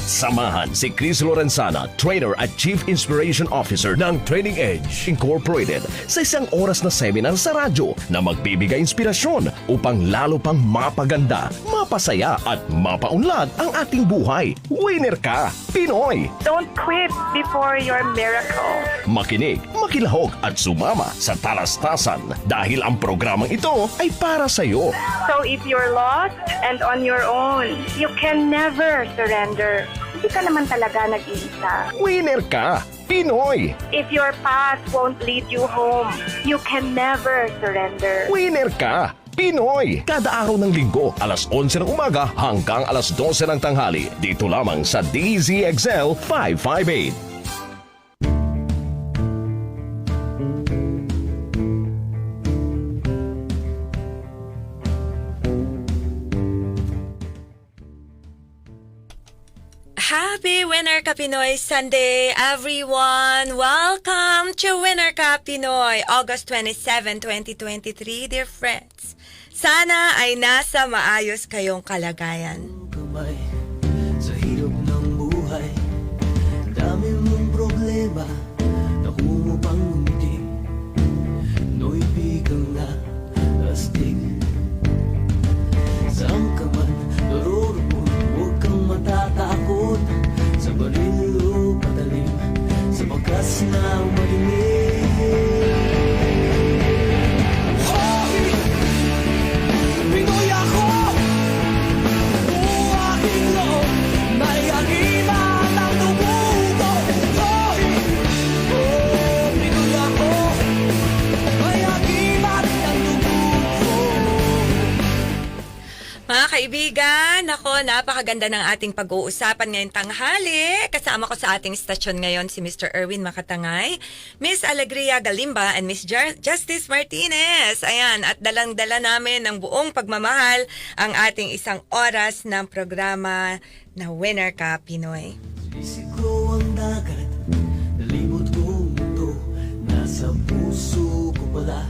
Samahan si Chris Lorenzana, Trainer at Chief Inspiration Officer ng Training Edge Incorporated sa isang oras na seminar sa radyo na magbibigay inspirasyon upang lalo pang mapaganda, mapasaya at mapaunlad ang ating buhay. Winner ka, Pinoy! Don't quit before your miracle. Makinig, makilahok at sumama sa talastasan dahil ang programang ito ay para sa iyo. So if you're lost and on your own, you can never surrender. Hindi ka naman talaga nag-iisa. Winner ka, Pinoy! If your path won't lead you home, you can never surrender. Winner ka, Pinoy! Kada araw ng linggo, alas 11 ng umaga hanggang alas 12 ng tanghali. Dito lamang sa DZXL 558. Happy Winner Ka Pinoy Sunday, everyone! Welcome to Winner Ka Pinoy, August 27, 2023, dear friends. Sana ay nasa maayos kayong kalagayan. Kamay sa hirap ng buhay, dami mong problema, naku mo pang ngumiti, no'y biglang na astig. Saan ka man naroroon, huwag kang matatakot, sa baril o patalim, sa bakas na madilim. Pinoy ako, buong aking loob, may aliman ang dugo ko. Pinoy ako, may aliman ang dugo ko. Mga kaibigan, ako, napakaganda ng ating pag-uusapan ngayong tanghali. Kasama ko sa ating stasyon ngayon si Mr. Erwin Makatangay, Miss Alegria Galimba, and Miss Justice Martinez. Ayan, at dalang-dala namin ng buong pagmamahal ang ating isang oras ng programa na Winner Ka Pinoy. Isip ko ang dagat, nalimot kong mundo, nasa puso ko pala,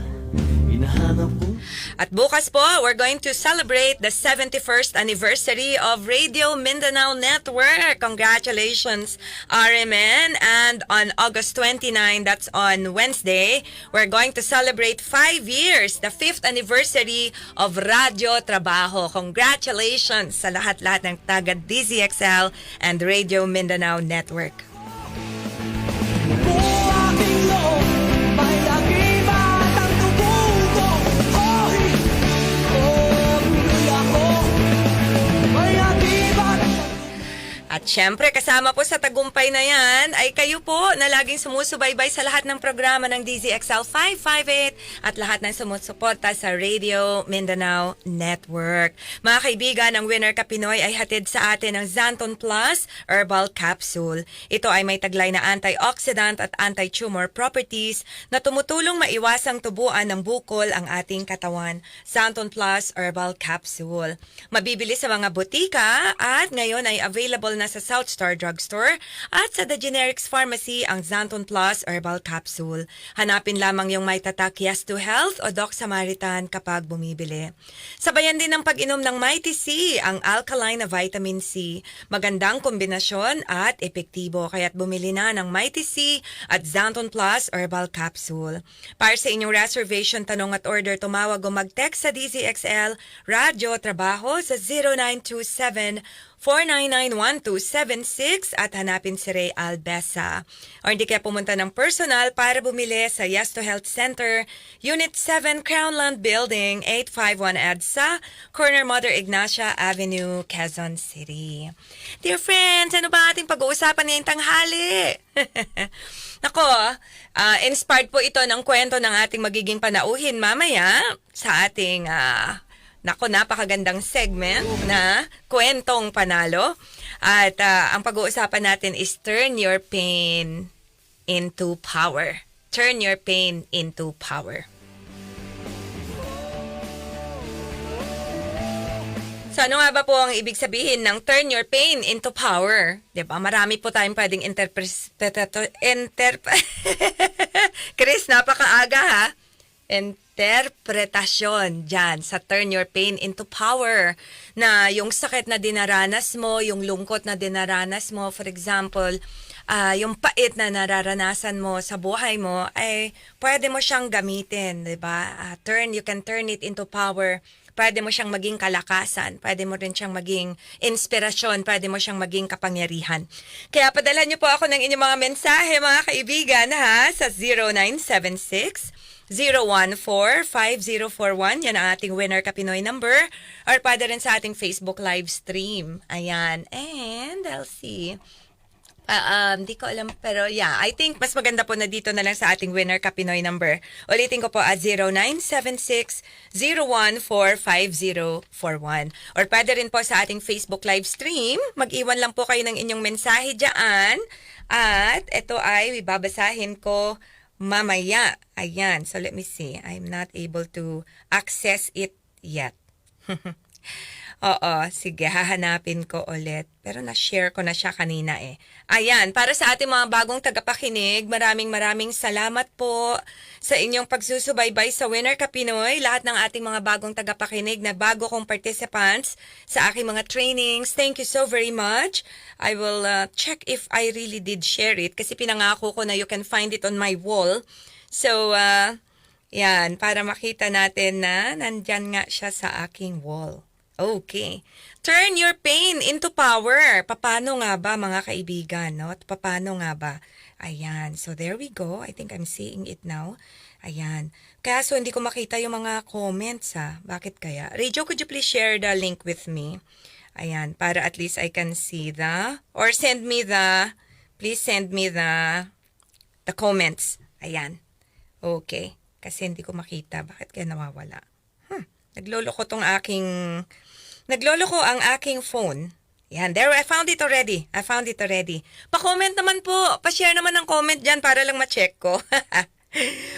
hinahanap kong. At bukas po, we're going to celebrate the 71st anniversary of Radio Mindanao Network. Congratulations, RMN. And on August 29, that's on Wednesday, we're going to celebrate 5 years, the 5th anniversary of Radio Trabajo. Congratulations sa lahat-lahat ng taga DZXL and Radio Mindanao Network. Buong aking loob, may aliman ang dugo ko. Pinoy ako, may aliman. At syempre, kasama po sa tagumpay na yan ay kayo po na laging sumusubaybay sa lahat ng programa ng DZXL 558 at lahat ng sumusuporta sa Radio Mindanao Network. Mga kaibigan, ang Winner Ka Pinoy ay hatid sa atin ng Xanton Plus Herbal Capsule. Ito ay may taglay na antioxidant at anti-tumor properties na tumutulong maiwasang tubuan ng bukol ang ating katawan. Xanton Plus Herbal Capsule. Mabibili sa mga butika at ngayon ay available na sa South Star Drugstore at sa The Generics Pharmacy ang Xanton Plus Herbal Capsule. Hanapin lamang yung may tatak Yes to Health o Doc Samaritan kapag bumibili. Sabayan din ng pag-inom ng Mighty C, ang alkaline na vitamin C. Magandang kombinasyon at epektibo kaya't bumili na ng Mighty C at Xanton Plus Herbal Capsule. Para sa inyong reservation, tanong at order, tumawag o mag-text sa DZXL Radyo Trabaho sa 0927 499-1276 at hanapin si Ray Albesa. O hindi kaya pumunta ng personal para bumili sa Yes to Health Center, Unit 7, Crownland Building, 851 EDSA, Corner Mother Ignacia Avenue, Quezon City. Dear friends, ano ba ating pag-uusapan ngayong tanghali? Nako, inspired po ito ng kwento ng ating magiging panauhin mamaya sa ating napakagandang segment na Kwentong Panalo. At ang pag-uusapan natin is Turn Your Pain into Power. Turn Your Pain into Power. So ano nga ba po ang ibig sabihin ng turn your pain into power? Diba? Marami po tayong pwedeng Chris, napakaaga ha? interpretasyon dyan sa Turn Your Pain into Power. Na yung sakit na dinaranas mo, yung lungkot na dinaranas mo, for example, yung pait na nararanasan mo sa buhay mo, ay pwede mo siyang gamitin, di ba? You can turn it into power. Pwede mo siyang maging kalakasan, pwede mo rin siyang maging inspirasyon, pwede mo siyang maging kapangyarihan. Kaya padala niyo po ako ng inyong mga mensahe, mga kaibigan, ha, sa 0976 014-5041. Yan ang ating winner ka Pinoy number. Or pwede rin sa ating Facebook live stream. Ayan. And I'll see. Di ko alam, pero yeah, I think mas maganda po na dito na lang sa ating winner ka Pinoy number. Ulitin ko po at 0976-014-5041. Or pwede rin po sa ating Facebook live stream, mag-iwan lang po kayo ng inyong mensahe dyan. At ito ay babasahin ko mamaya. Ayan, so let me see. I'm not able to access it yet. Oo, sige, hahanapin ko ulit. Pero na-share ko na siya kanina eh. Ayan, para sa ating mga bagong tagapakinig, maraming salamat po sa inyong pagsusubaybay sa Winner Ka Pinoy. Lahat ng ating mga bagong tagapakinig na bago kong participants sa aking mga trainings. Thank you so very much. I will check if I really did share it kasi pinangako ko na you can find it on my wall. So, yan, para makita natin na nandyan nga siya sa aking wall. Okay. Turn your pain into power. Paano nga ba, mga kaibigan, no? At paano nga ba? Ayan. So, there we go. I think I'm seeing it now. Ayan. Kaya so, hindi ko makita yung mga comments, ha? Bakit kaya? Radio, could you please share the link with me? Ayan. Para at least I can see or send me please send me the comments. Ayan. Okay. Kasi hindi ko makita. Bakit kaya nawawala? Nagloloko ang aking phone. Yan, there, I found it already. Pa-comment naman po. Pa-share naman ng comment dyan para lang ma-check ko.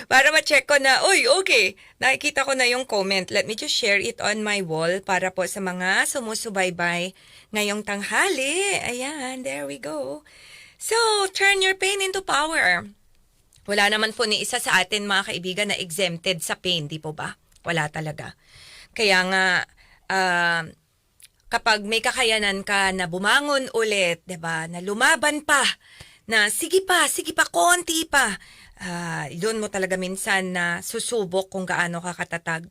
Para ma-check ko na, uy, okay, nakikita ko na yung comment. Let me just share it on my wall para po sa mga sumusubaybay ngayong tanghali. Ayan, there we go. So, turn your pain into power. Wala naman po ni isa sa atin, mga kaibigan, na exempted sa pain, di po ba? Wala talaga. Kaya nga, kapag may kakayanan ka na bumangon ulit, 'di ba? Na lumaban pa, na sige pa, konti pa. Doon mo talaga minsan na susubok kung gaano ka katatag.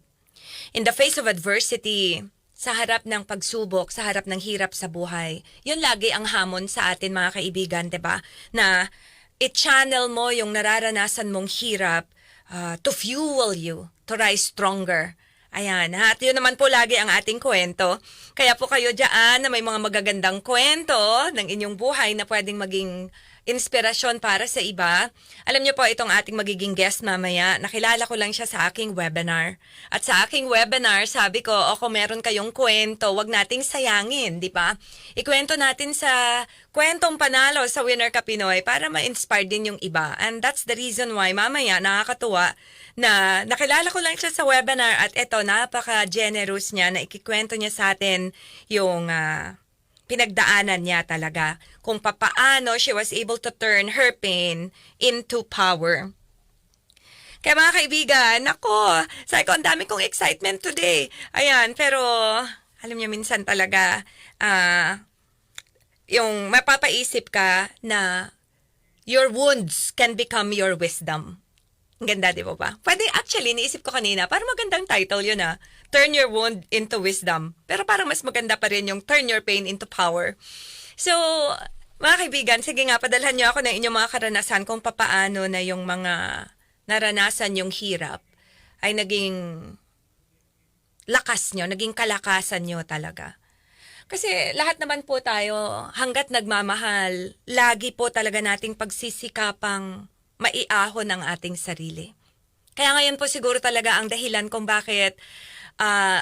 In the face of adversity, sa harap ng pagsubok, sa harap ng hirap sa buhay, yun lagi ang hamon sa atin, mga kaibigan, 'di ba? Na i-channel mo yung nararanasan mong hirap to fuel you, to rise stronger. Ayan, at yun naman po lagi ang ating kwento. Kaya po kayo dyan na may mga magagandang kwento ng inyong buhay na pwedeng maging inspirasyon para sa iba. Alam niyo po, itong ating magiging guest mamaya, nakilala ko lang siya sa aking webinar. At sa aking webinar, sabi ko, kung meron kayong kwento, wag nating sayangin, di ba? Ikwento natin sa kwentong panalo sa Winner Ka Pinoy para ma-inspire din yung iba. And that's the reason why mamaya nakakatuwa na nakilala ko lang siya sa webinar at eto, napaka-generous niya na ikikwento niya sa atin yung pinagdaanan niya talaga kung papaano she was able to turn her pain into power. Kaya mga kaibigan, ako, sabi ko, ang dami kong excitement today. Ayan, pero alam niyo minsan talaga, yung mapapaisip ka na your wounds can become your wisdom. Ang ganda, di ba ba? Pwede, actually, niisip ko kanina, parang magandang title yun Turn your wound into wisdom. Pero parang mas maganda pa rin yung turn your pain into power. So, mga kaibigan, sige nga, padalhan niyo ako ng inyong mga karanasan kung papaano na yung mga naranasan yung hirap ay naging lakas nyo, naging kalakasan nyo talaga. Kasi lahat naman po tayo, hanggat nagmamahal, lagi po talaga nating pagsisikapang maiahon ang ating sarili. Kaya ngayon po siguro talaga ang dahilan kung bakit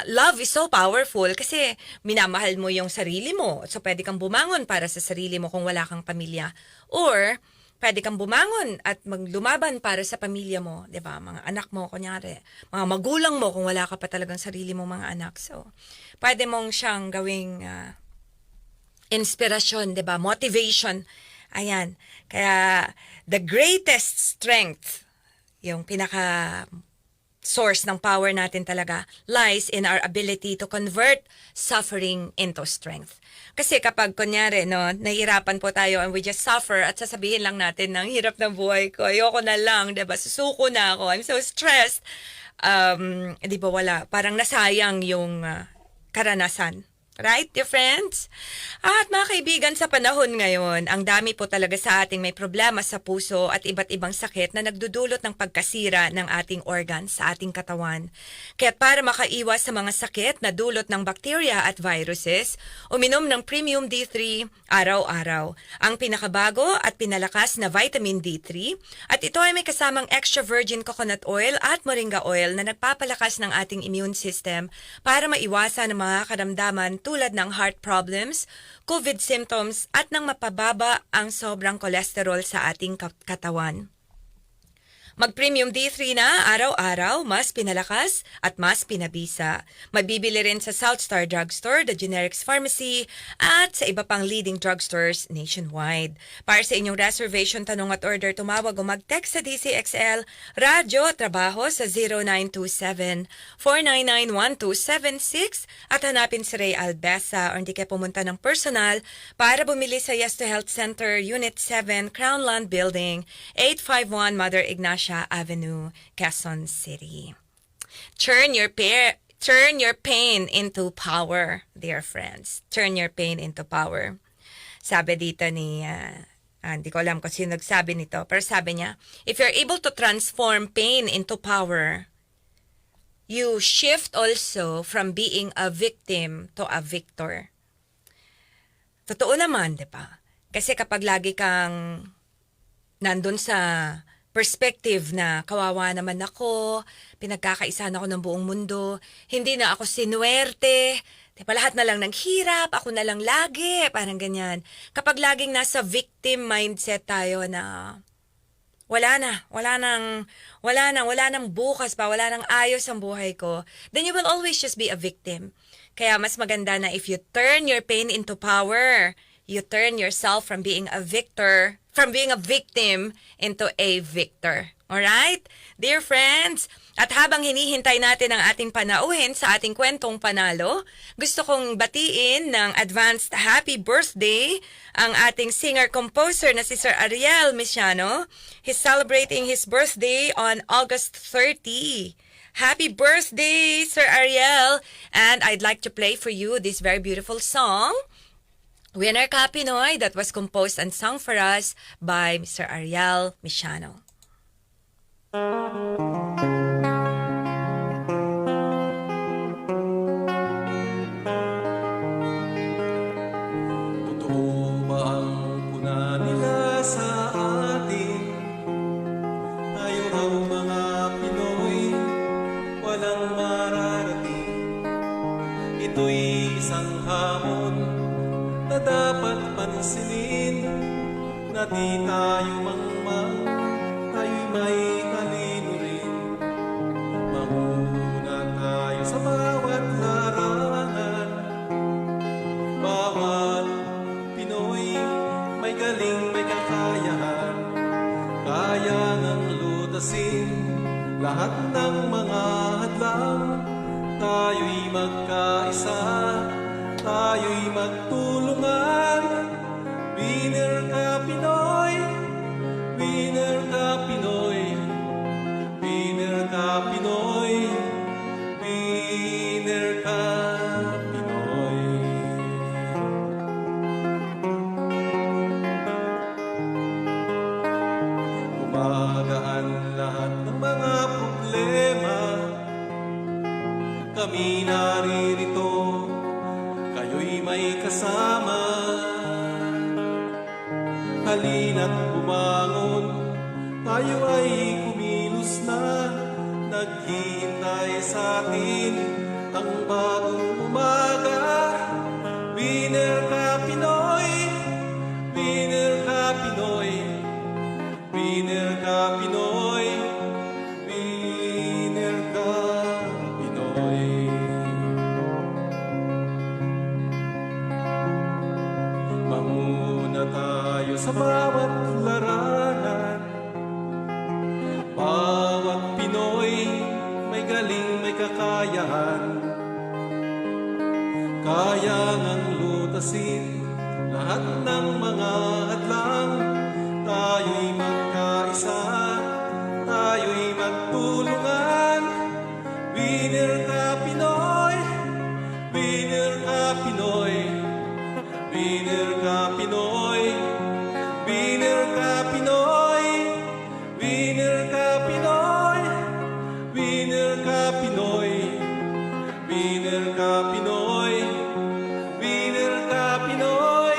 love is so powerful kasi minamahal mo yung sarili mo. So pwede kang bumangon para sa sarili mo kung wala kang pamilya. Or pwede kang bumangon at maglumaban para sa pamilya mo, 'di ba? Mga anak mo kunyari, mga magulang mo kung wala ka pa talagang sarili mo mga anak. So pwede mong siyang gawing inspirasyon, 'di ba? Motivation. Ayan. Kaya the greatest strength, yung pinaka source ng power natin talaga lies in our ability to convert suffering into strength. Kasi kapag kunyari, no, nahihirapan po tayo and we just suffer at sasabihin lang natin ng hirap ng buhay ko, ayoko na lang, diba? Susuko na ako, I'm so stressed. Di ba wala? Parang nasayang yung karanasan. Right, dear friends? At mga kaibigan, sa panahon ngayon, ang dami po talaga sa ating may problema sa puso at iba't ibang sakit na nagdudulot ng pagkasira ng ating organs sa ating katawan. Kaya para makaiwas sa mga sakit na dulot ng bacteria at viruses, uminom ng Premium D3 araw-araw. Ang pinakabago at pinalakas na vitamin D3 at ito ay may kasamang extra virgin coconut oil at moringa oil na nagpapalakas ng ating immune system para maiwasan ang mga karamdaman tulad ng heart problems, COVID symptoms at nang mapababa ang sobrang cholesterol sa ating katawan. Mag-Premium D3 na araw-araw, mas pinalakas at mas pinabisa. Mabibili rin sa Southstar Drugstore, The Generics Pharmacy, at sa iba pang leading drugstores nationwide. Para sa inyong reservation, tanong at order, tumawag o mag-text sa DCXL, Radyo Trabaho sa 0927-499-1276 at hanapin si Ray Albesa o hindi kayo pumunta ng personal para bumili sa Yes to Health Center, Unit 7, Crownland Building, 851 Mother Ignacia Avenue, Quezon City. Turn your pain into power, dear friends. Turn your pain into power. Sabi dito ni, hindi ko alam kung sino nagsabi nito, pero sabi niya, if you're able to transform pain into power, you shift also from being a victim to a victor. Totoo naman, di ba? Kasi kapag lagi kang nandun sa perspective na kawawa naman ako, pinagkakaisahan ako ng buong mundo, hindi na ako sinuwerte, diba, lahat na lang ng hirap, ako na lang lagi, parang ganyan. Kapag laging nasa victim mindset tayo na wala nang bukas pa, wala nang ayos ang buhay ko, then you will always just be a victim. Kaya mas maganda na if you turn your pain into power, you turn yourself from being a victim into a victor. Alright? Dear friends, at habang hinihintay natin ang ating panauhin sa ating kwentong panalo, gusto kong batiin ng advanced happy birthday ang ating singer-composer na si Sir Ariel Misiano. He's celebrating his birthday on August 30. Happy birthday, Sir Ariel! And I'd like to play for you this very beautiful song, Winner Ka Pinoy, that was composed and sung for us by Mr. Ariel Misiano. Totoo ba ang puna nila sa atin? Tayo raw mga Pinoy, walang mararating. Ito'y isang hamon na dapat pansinin, na di tayo mangmang, tayo'y may talino rin. Mahuna tayo sa bawat larangan. Bawat Pinoy may galing, may kakayahan, kaya ngang lutasin lahat ng mga hadlang. Tayo'y magkaisa, tayo'y magtulungan. Winner ka Pinoy, winner ka Pinoy, winner ka Pinoy, winner ka Pinoy. Gumagaan lahat ng mga problema, kami naririto, kayo'y may kasama. Halina't bumangon, tayo ay kumilos na, naghihintay sa atin ang bagong umaga. Winner ka Pinoy, winner ka Pinoy, winner ka Pinoy, winner ka Pinoy. Manguna tayo sa bawat larangan. Bawat Pinoy may magaling, may kakayahan. Kaya ngang lutasin lahat ng mga hadlang. Tayo'y magkaisa, tayo'y magtulungan. Winner ka Pinoy, winner ka Pinoy, winner ka Pinoy, winner ka Pinoy, winner ka Pinoy, winner ka Pinoy, winner ka Pinoy, winner ka Pinoy, winner ka Pinoy,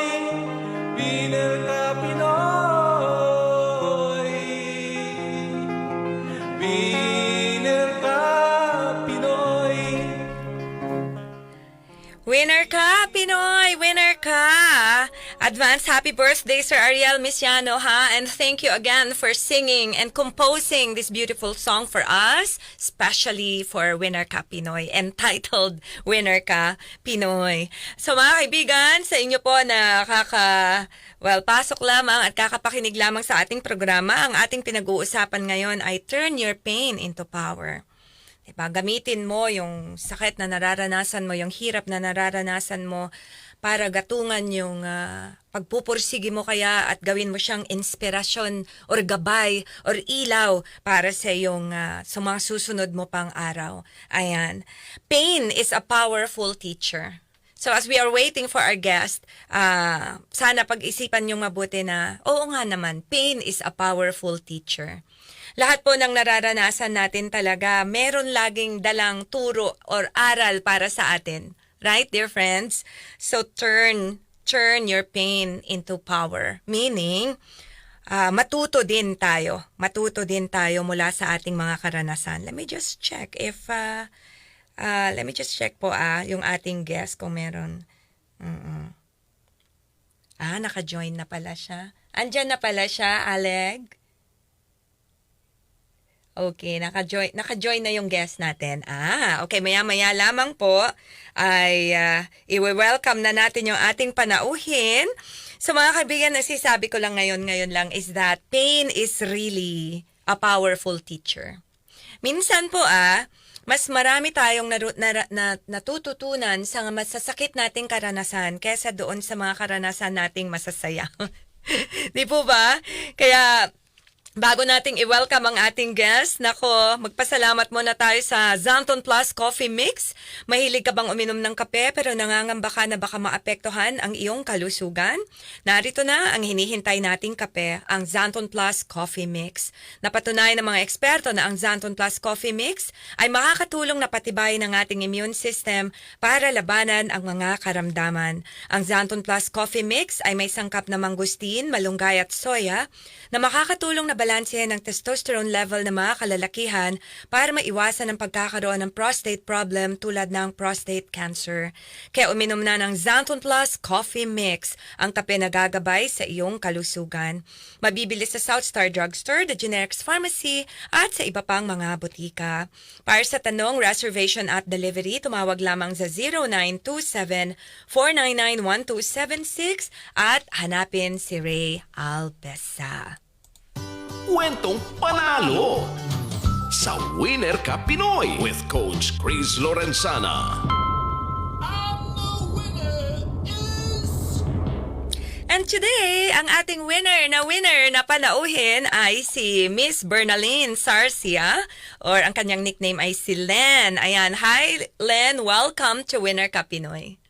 winner ka Pinoy. Winner ka, Pinoy! Winner ka! Advance happy birthday, Sir Ariel Misiano, ha? And thank you again for singing and composing this beautiful song for us, especially for Winner Ka, Pinoy, entitled Winner Ka, Pinoy. So mga kaibigan, sa inyo po na pasok lamang at kakapakinig lamang sa ating programa, ang ating pinag-uusapan ngayon ay Turn Your Pain into Power. Diba? Gamitin mo yung sakit na nararanasan mo, yung hirap na nararanasan mo para gatungan yung pagpupursige mo kaya at gawin mo siyang inspirasyon or gabay or ilaw para sa yung sa mga susunod mo pang araw. Ayan. Pain is a powerful teacher. So as we are waiting for our guest, sana pag-isipan yung mabuti na, oo nga naman, pain is a powerful teacher. Lahat po ng nararanasan natin talaga, meron laging dalang turo or aral para sa atin. Right, dear friends? So turn your pain into power. Meaning, matuto din tayo mula sa ating mga karanasan. Let me just check po yung ating guest kung meron. Naka-join na pala siya. Andyan na pala siya, Aleg. Okay, naka-join na yung guest natin. Okay, maya-maya lamang po ay i-welcome na natin yung ating panauhin. So mga kaibigan, nasisabi ko lang ngayon lang is that pain is really a powerful teacher. Minsan po mas marami tayong natututunan sa masasakit nating karanasan kaysa doon sa mga karanasan nating masasaya. Di po ba? Kaya bago nating i-welcome ang ating guest, magpasalamat muna tayo sa Xanton Plus Coffee Mix. Mahilig ka bang uminom ng kape pero nangangamba ka na baka maapektuhan ang iyong kalusugan? Narito na ang hinihintay nating kape, ang Xanton Plus Coffee Mix. Napatunayan ng mga eksperto na ang Xanton Plus Coffee Mix ay makakatulong na patibayin ang ating immune system para labanan ang mga karamdaman. Ang Xanton Plus Coffee Mix ay may sangkap na mangustin, malunggay at soya na makakatulong na balansehin ang testosterone level ng mga kalalakihan para maiwasan ang pagkakaroon ng prostate problem tulad ng prostate cancer. Kaya uminom na ng Xanton Plus Coffee Mix, ang kape na gagabay sa iyong kalusugan. Mabibili sa South Star Drugstore, The Generics Pharmacy at sa iba pang mga butika. Para sa tanong, reservation at delivery, tumawag lamang sa 0927-499-1276 at hanapin si Ray Albesa. Kwentong Panalo sa Winner Ka Pinoy with Coach Chris Lorenzana. And today, ang ating winner na panauhin ay si Miss Bernaline Sarcia or ang kanyang nickname ay si Len. Ayan, hi Len, welcome to Winner Ka Pinoy.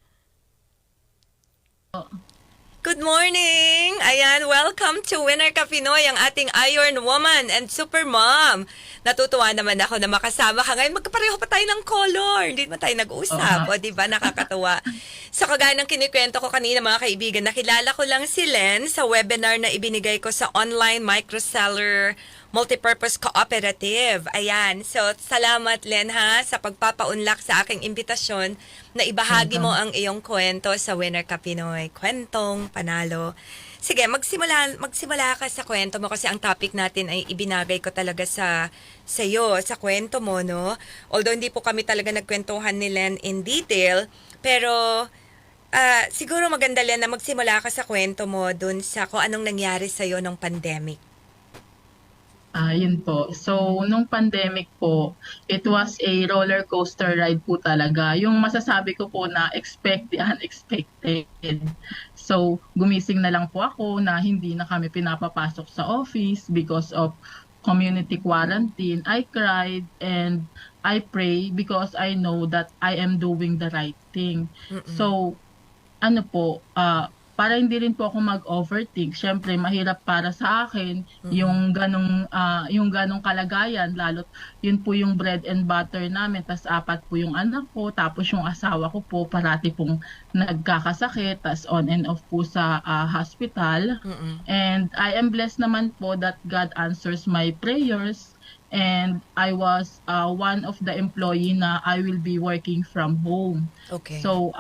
Good morning! Ayan, welcome to Winner Ka Pinoy, ang ating Iron Woman and Super Mom. Natutuwa naman ako na makasama ka ngayon. Magkapareho pa tayo ng color. Hindi naman tayo nag-uusap. O, diba? Nakakatuwa. So, kagaya ng kinikwento ko kanina, mga kaibigan, nakilala ko lang si Len sa webinar na ibinigay ko sa Online Microseller Multipurpose Cooperative. Ayan. So, salamat Len ha sa pagpapaunlak sa aking imbitasyon na ibahagi mo ang iyong kwento sa Winner Ka Pinoy. Kwentong Panalo. Sige, magsimula ka sa kwento mo kasi ang topic natin ay ibinagay ko talaga sa iyo, sa kwento mo, no? Although hindi po kami talaga nagkwentuhan ni Len in detail, pero siguro maganda Len na magsimula ka sa kwento mo dun sa kung anong nangyari sa iyo nung pandemic. Yun po. So, nung pandemic po, it was a roller coaster ride po talaga. Yung masasabi ko po na expect the unexpected. So, gumising na lang po ako na hindi na kami pinapapasok sa office because of community quarantine. I cried and I pray because I know that I am doing the right thing. So, ano po, para hindi rin po ako mag-overthink. Siyempre, mahirap para sa akin yung ganong kalagayan, lalo yun po yung bread and butter namin, tas 4 po yung anak ko, tapos yung asawa ko po parati pong nagkakasakit, tas on and off po sa hospital. And I am blessed naman po that God answers my prayers. And I was one of the employee na I will be working from home. Okay. So,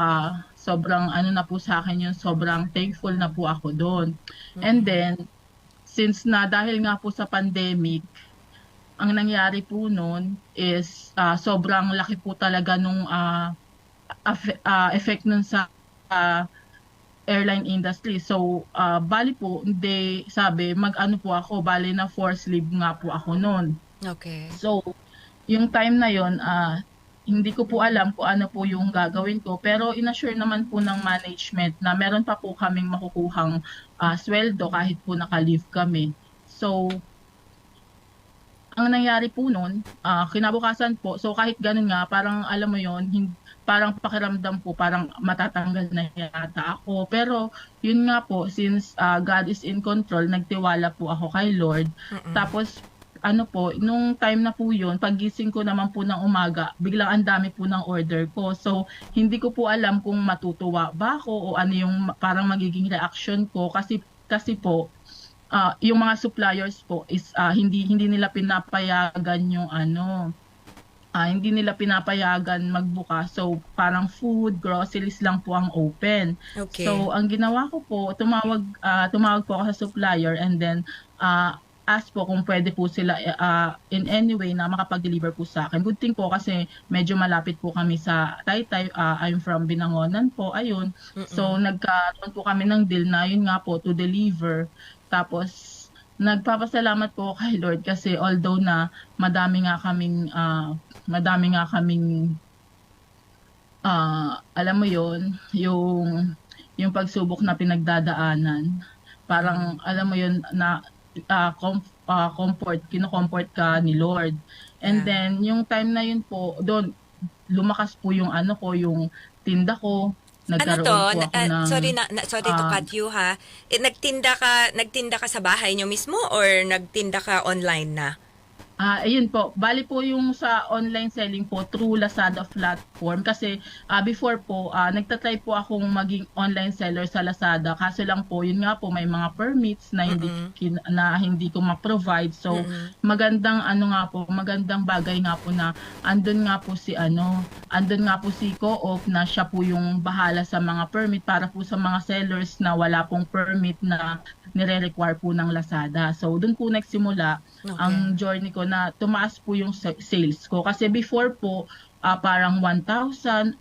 sobrang ano na po sa akin yun, sobrang thankful na po ako doon. And then, since na dahil nga po sa pandemic, ang nangyari po noon is sobrang laki po talaga nung effect nun sa airline industry. So, bali po, hindi sabi, mag-ano po ako, bali na forced leave nga po ako noon. Okay. So, yung time na yon, hindi ko po alam kung ano po yung gagawin ko. Pero inassure naman po ng management na meron pa po kaming makukuhang sweldo kahit po naka-leave kami. So, ang nangyari po nun, kinabukasan po, so kahit ganun nga, parang alam mo yon, parang pakiramdam po, parang matatanggal na yata ako. Pero yun nga po, since God is in control, nagtiwala po ako kay Lord. Tapos, ano po, nung time na po yun, pagising ko naman po ng umaga, biglang ang dami po ng order ko. So, hindi ko po alam kung matutuwa ba ako o ano yung parang magiging reaction ko. Kasi po, yung mga suppliers po is hindi nila pinapayagan yung hindi nila pinapayagan magbuka. So, parang food, groceries lang po ang open. Okay. So, ang ginawa ko po, tumawag po ako sa supplier and then ask po kung pwede po sila in any way na makapag-deliver po sa akin. Good thing po kasi medyo malapit po kami sa Taytay. I'm from Binangonan po, ayun. So nagkaroon po kami ng deal na yun nga po to deliver. Tapos nagpapasalamat po kay Lord kasi although na madami nga kaming alam mo yun, yung pagsubok na pinagdadaanan. Parang alam mo yun na kino-comfort ka ni Lord. And then, yung time na yun po, doon, lumakas po yung yung tinda ko. Nagkaroon po ako ng... sorry to cut you ha. Nagtinda ka sa bahay nyo mismo or nagtinda ka online na? Ayun po, bali po yung sa online selling po through Lazada platform kasi before po, nagtatry po akong maging online seller sa Lazada kaso lang po, yun nga po, may mga permits na hindi ko ma-provide. So, magandang bagay nga po na andun nga po si Co-op na siya po yung bahala sa mga permit para po sa mga sellers na wala pong permit na nire-require po ng Lazada. So, dun po nagsimula ang journey ko na tumaas po yung sales ko. Kasi before po, parang 1,000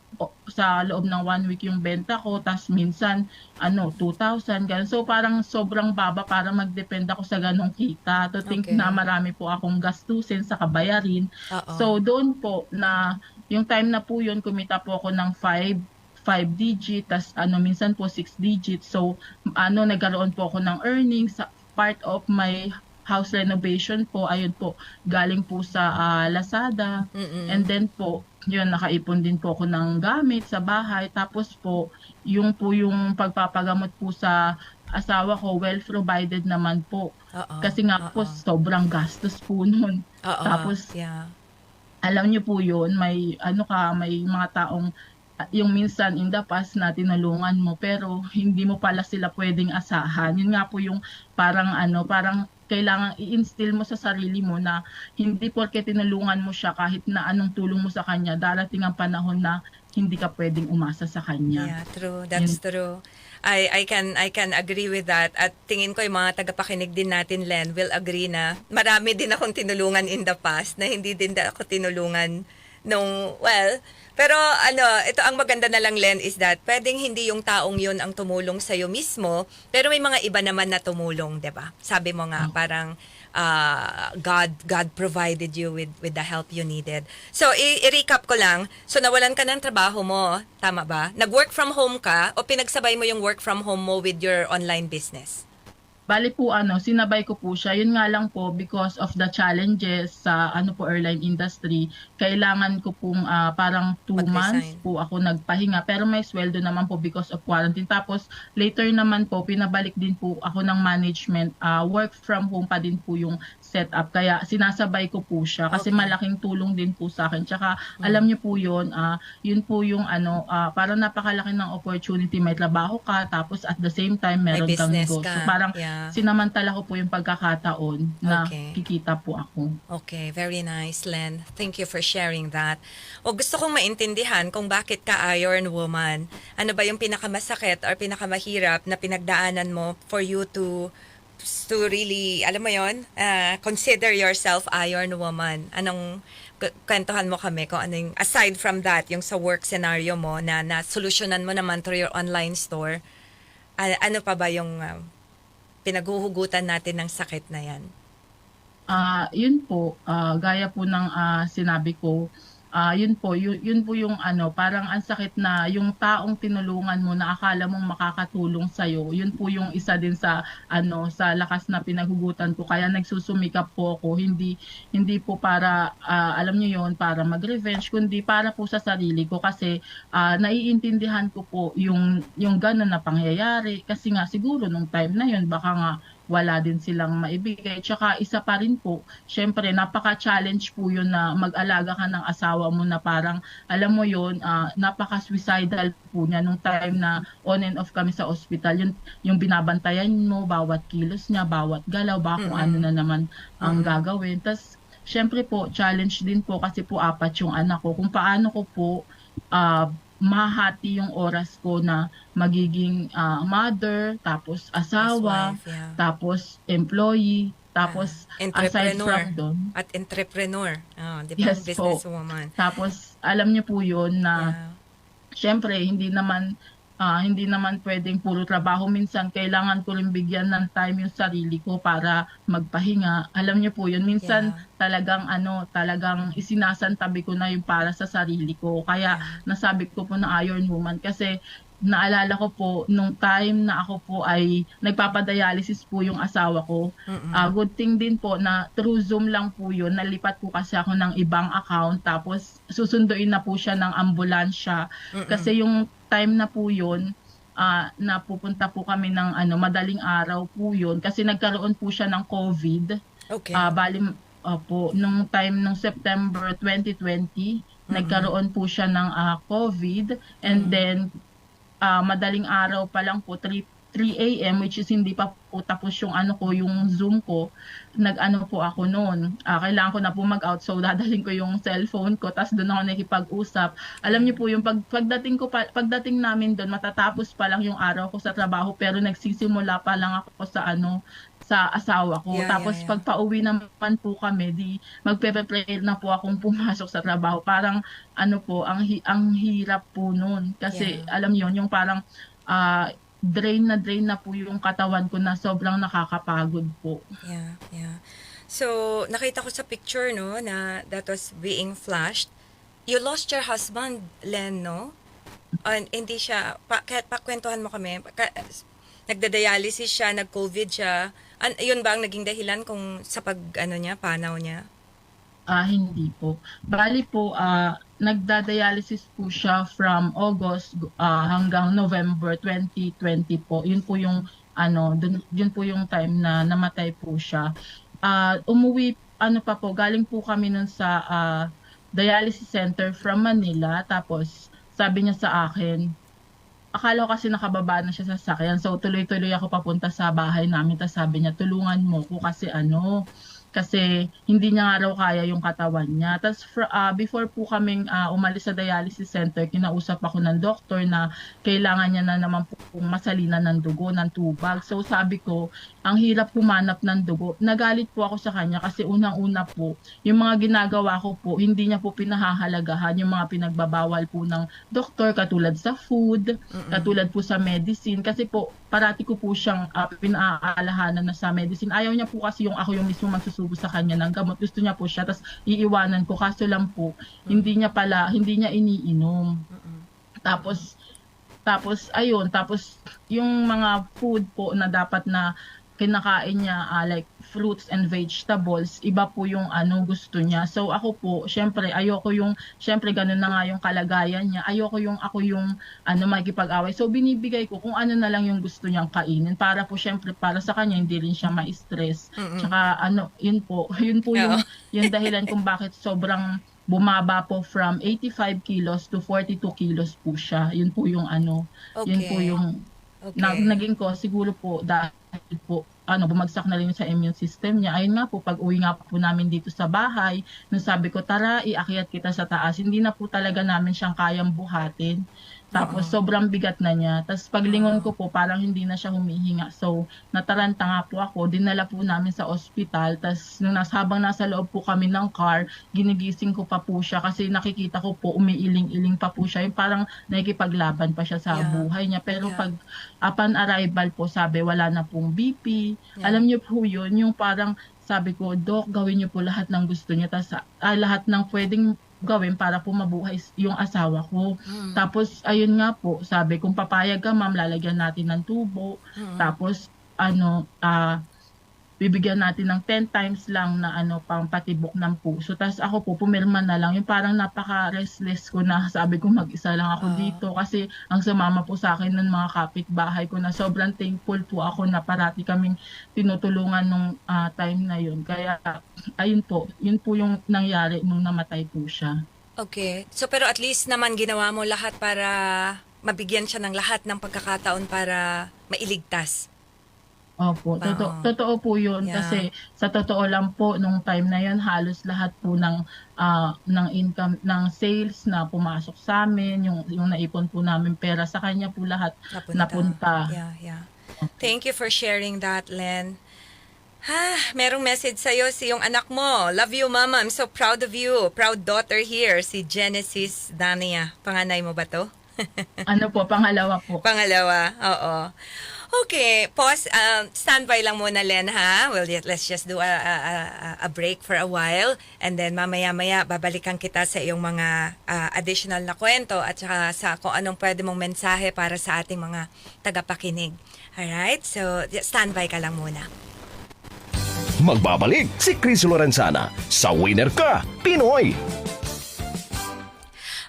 sa loob ng 1 week yung benta ko. Tapos minsan, 2,000. Ganun. So, parang sobrang baba para mag-depend ako sa ganong kita. To think na marami po akong gastusin sa kabayarin. So, doon po na yung time na po yun, kumita po ako ng 5 digit, tas minsan po 6 digits. So, nagkaroon po ako ng earnings. Part of my house renovation po, ayun po, galing po sa Lazada. And then po, yun, nakaipon din po ako ng gamit sa bahay. Tapos po, yung pagpapagamot po sa asawa ko, well provided naman po. Kasi nga po, sobrang gastos po nun. Tapos, alam niyo po yun, may mga taong yung minsan in the past na tinulungan mo pero hindi mo pala sila pwedeng asahan. Yun nga po yung parang kailangan i-instill mo sa sarili mo na hindi porke tinulungan mo siya kahit na anong tulong mo sa kanya, darating ang panahon na hindi ka pwedeng umasa sa kanya. Yeah, true. That's true. I can agree with that. At tingin ko yung mga tagapakinig din natin, Len, will agree na marami din akong tinulungan in the past na hindi din ako tinulungan well, pero ito ang maganda na lang, Len, is that pwedeng hindi yung taong yun ang tumulong sa'yo mismo, pero may mga iba naman na tumulong, 'di ba? Sabi mo nga, parang God provided you with the help you needed. So, i-recap ko lang. So, nawalan ka ng trabaho mo, tama ba? Nag-work from home ka o pinagsabay mo yung work from home mo with your online business? Bali po sinabay ko po siya. Yun nga lang po because of the challenges sa airline industry, kailangan ko pong parang 2 Mag-resign. months po ako nagpahinga pero may sweldo naman po because of quarantine. Tapos later naman po pinabalik din po ako ng management. Work from home pa din po yung setup. Kaya sinasabay ko po siya kasi Okay. malaking tulong din po sa akin. Tsaka alam niyo po yun po yung parang napakalaki ng opportunity. May trabaho ka tapos at the same time meron kang business negosyo. ka. Parang Yeah. sinamantala ko po yung pagkakataon na Okay. kikita po ako. Okay, very nice, Len. Thank you for sharing that. O gusto kong maintindihan kung bakit ka Iron Woman. Ano ba yung pinakamasakit or pinakamahirap na pinagdaanan mo for you to really, alam mo yon, consider yourself Iron Woman? Anong kwentuhan mo kami kung ano yung, aside from that, yung sa work scenario mo na solusyonan mo naman through your online store, ano pa ba yung pinaghuhugutan natin ng sakit na yan? Yun po, gaya po ng sinabi ko, yun po yung parang ang sakit na yung taong tinulungan mo na akala mong makakatulong sa'yo, yun po yung isa din sa sa lakas na pinaghugutan ko. Kaya nagsusumikap po ako, hindi po para alam niyo yun, para mag-revenge, kundi para po sa sarili ko kasi naiintindihan ko po yung gano'n na pangyayari kasi nga siguro nung time na yun baka nga wala din silang maibigay. Tsaka isa pa rin po, syempre napaka-challenge po yun na mag-alaga ka ng asawa mo na parang, alam mo yun, napaka-suicidal po niya nung time na on and off kami sa ospital. Yung binabantayan mo, bawat kilos niya, bawat galaw, baka kung ano na naman ang gagawin. Tapos, syempre po, challenge din po kasi po 4 yung anak ko. Kung paano ko po mahati yung oras ko na magiging mother, tapos asawa, Housewife, yeah. tapos employee, tapos aside Entrepreneur. from doon, At entrepreneur. Di ba? Yes po. Businesswoman. tapos alam niyo po yun na Yeah. syempre hindi naman pwedeng puro trabaho. Minsan kailangan ko rin bigyan ng time yung sarili ko para magpahinga. Alam niyo po yun, minsan talagang isinasantabi ko na yung para sa sarili ko. Kaya nasabi ko po na Iron Woman kasi naalala ko po nung time na ako po ay nagpapadialysis po yung asawa ko. Good thing din po na through Zoom lang po yun. Nalipat po kasi ako ng ibang account tapos susunduin na po siya ng ambulansya. Kasi yung time na po yun, napupunta po kami ng madaling araw po yun kasi nagkaroon po siya ng COVID. Okay. Bali po nung time nung September 2020, nagkaroon po siya ng COVID and then madaling araw pa lang po 3 a.m. which is hindi pa po tapos yung yung Zoom ko, po ako noon. Kailangan ko na po mag-out so dadalhin ko yung cellphone ko tapos doon ako nakikipag-usap. Alam niyo po yung pagdating namin doon matatapos pa lang yung araw ko sa trabaho pero nagsisimula pa lang ako sa asawa ko. Yeah, Tapos yeah. pag pauwi naman po kami, magpe-prepare na po akong pumasok sa trabaho. Parang ang hirap po noon. Kasi alam niyo yung parang drain na po yung katawan ko na sobrang nakakapagod po. Yeah. So, nakita ko sa picture, no, na that was being flashed. You lost your husband, Len, no? And hindi siya, pakwentuhan mo kami, nagda-dialysis siya, nag-COVID siya. Yun ba ang naging dahilan kung sa panaw niya? Hindi po. Bali po, nagda-dialysis po siya from August hanggang November 2020 po. Yun po yung yun po yung time na namatay po siya. Umuwi galing po kami nun sa dialysis center from Manila. Tapos sabi niya sa akin, akala ko kasi nakababa na siya sa sasakyan. So tuloy-tuloy ako papunta sa bahay namin. Tapos sabi niya, tulungan mo ko kasi kasi hindi niya nga raw kaya yung katawan niya. Tapos before po kaming umalis sa dialysis center, kinausap ako ng doktor na kailangan niya na naman po masalinan ng dugo, ng tubag. So sabi ko, ang hirap humanap ng dugo. Nagalit po ako sa kanya kasi unang-una po, yung mga ginagawa ko po, hindi niya po pinahahalagahan yung mga pinagbabawal po ng doktor, katulad sa food, katulad po sa medicine. Kasi po, parati ko po siyang pinaaalahanan na sa medicine. Ayaw niya po kasi yung ako yung mismo magsusubo sa kanya ng gamot. Gusto niya po siya, tapos iiwanan ko. Kaso lang po, hindi niya iniinom. Tapos yung mga food po na dapat na kinakain niya, like fruits and vegetables, iba po yung gusto niya. So ako po, syempre ganun na nga yung kalagayan niya. Ayoko yung ako yung makikipag-away. So binibigay ko kung ano na lang yung gusto niyang kainin para po syempre para sa kanya hindi rin siya ma-stress. Tsaka yun po yung dahilan kung bakit sobrang bumaba po from 85 kilos to 42 kilos po siya. Yun po yung yun po yung naging ko siguro po dahil po bumagsak na rin sa immune system niya. Ayun nga po, pag uwi nga po namin dito sa bahay, nung sabi ko, tara, iakyat kita sa taas. Hindi na po talaga namin siyang kayang buhatin. Tapos sobrang bigat na niya. Tapos paglingon ko po, parang hindi na siya humihinga. So nataranta nga po ako, dinala po namin sa ospital. Tapos habang nasa loob po kami ng car, ginigising ko pa po siya kasi nakikita ko po umiiling-iling pa po siya. Yung parang nakikipaglaban pa siya sa buhay niya. Pero pag upon arrival po, sabi wala na pong BP. Alam niyo po yun, yung parang sabi ko, Dok, gawin niyo po lahat ng gusto niya. Tapos lahat ng pwedeng gawin para po mabuhay yung asawa ko. Tapos ayun nga po, sabi kung papayag ka ma'am, lalagyan natin ng tubo. Tapos bibigyan natin ng 10 times lang na pang patibok ng puso. Tapos ako po pumirma na lang. Yung parang napaka-restless ko na sabi ko mag-isa lang ako dito kasi ang sumama po sa akin ng mga kapitbahay ko na sobrang thankful po ako na parati kaming tinutulungan nung time na yun. Kaya ayun po, yun po yung nangyari nung namatay po siya. Okay. So pero at least naman ginawa mo lahat para mabigyan siya ng lahat ng pagkakataon para mailigtas. Opo, totoo po yun. Yeah. Kasi sa totoo lang po, nung time na yun, halos lahat po ng income, ng sales na pumasok sa amin, yung naipon po namin pera, sa kanya po lahat napunta. Yeah. Thank you for sharing that, Len. Merong message sa'yo si yung anak mo. Love you, Mama. I'm so proud of you. Proud daughter here, si Genesis Dania. Panganay mo ba to? Pangalawa po. Pangalawa, oo. Okay, pause. Standby lang muna, Len, ha? Well, let's just do a break for a while. And then mamaya-maya, babalikan kita sa iyong mga additional na kwento at saka sa kung anong pwede mong mensahe para sa ating mga tagapakinig. Alright? So, standby ka lang muna. Magbabalik si Chris Lorenzana sa Winner Ka Pinoy.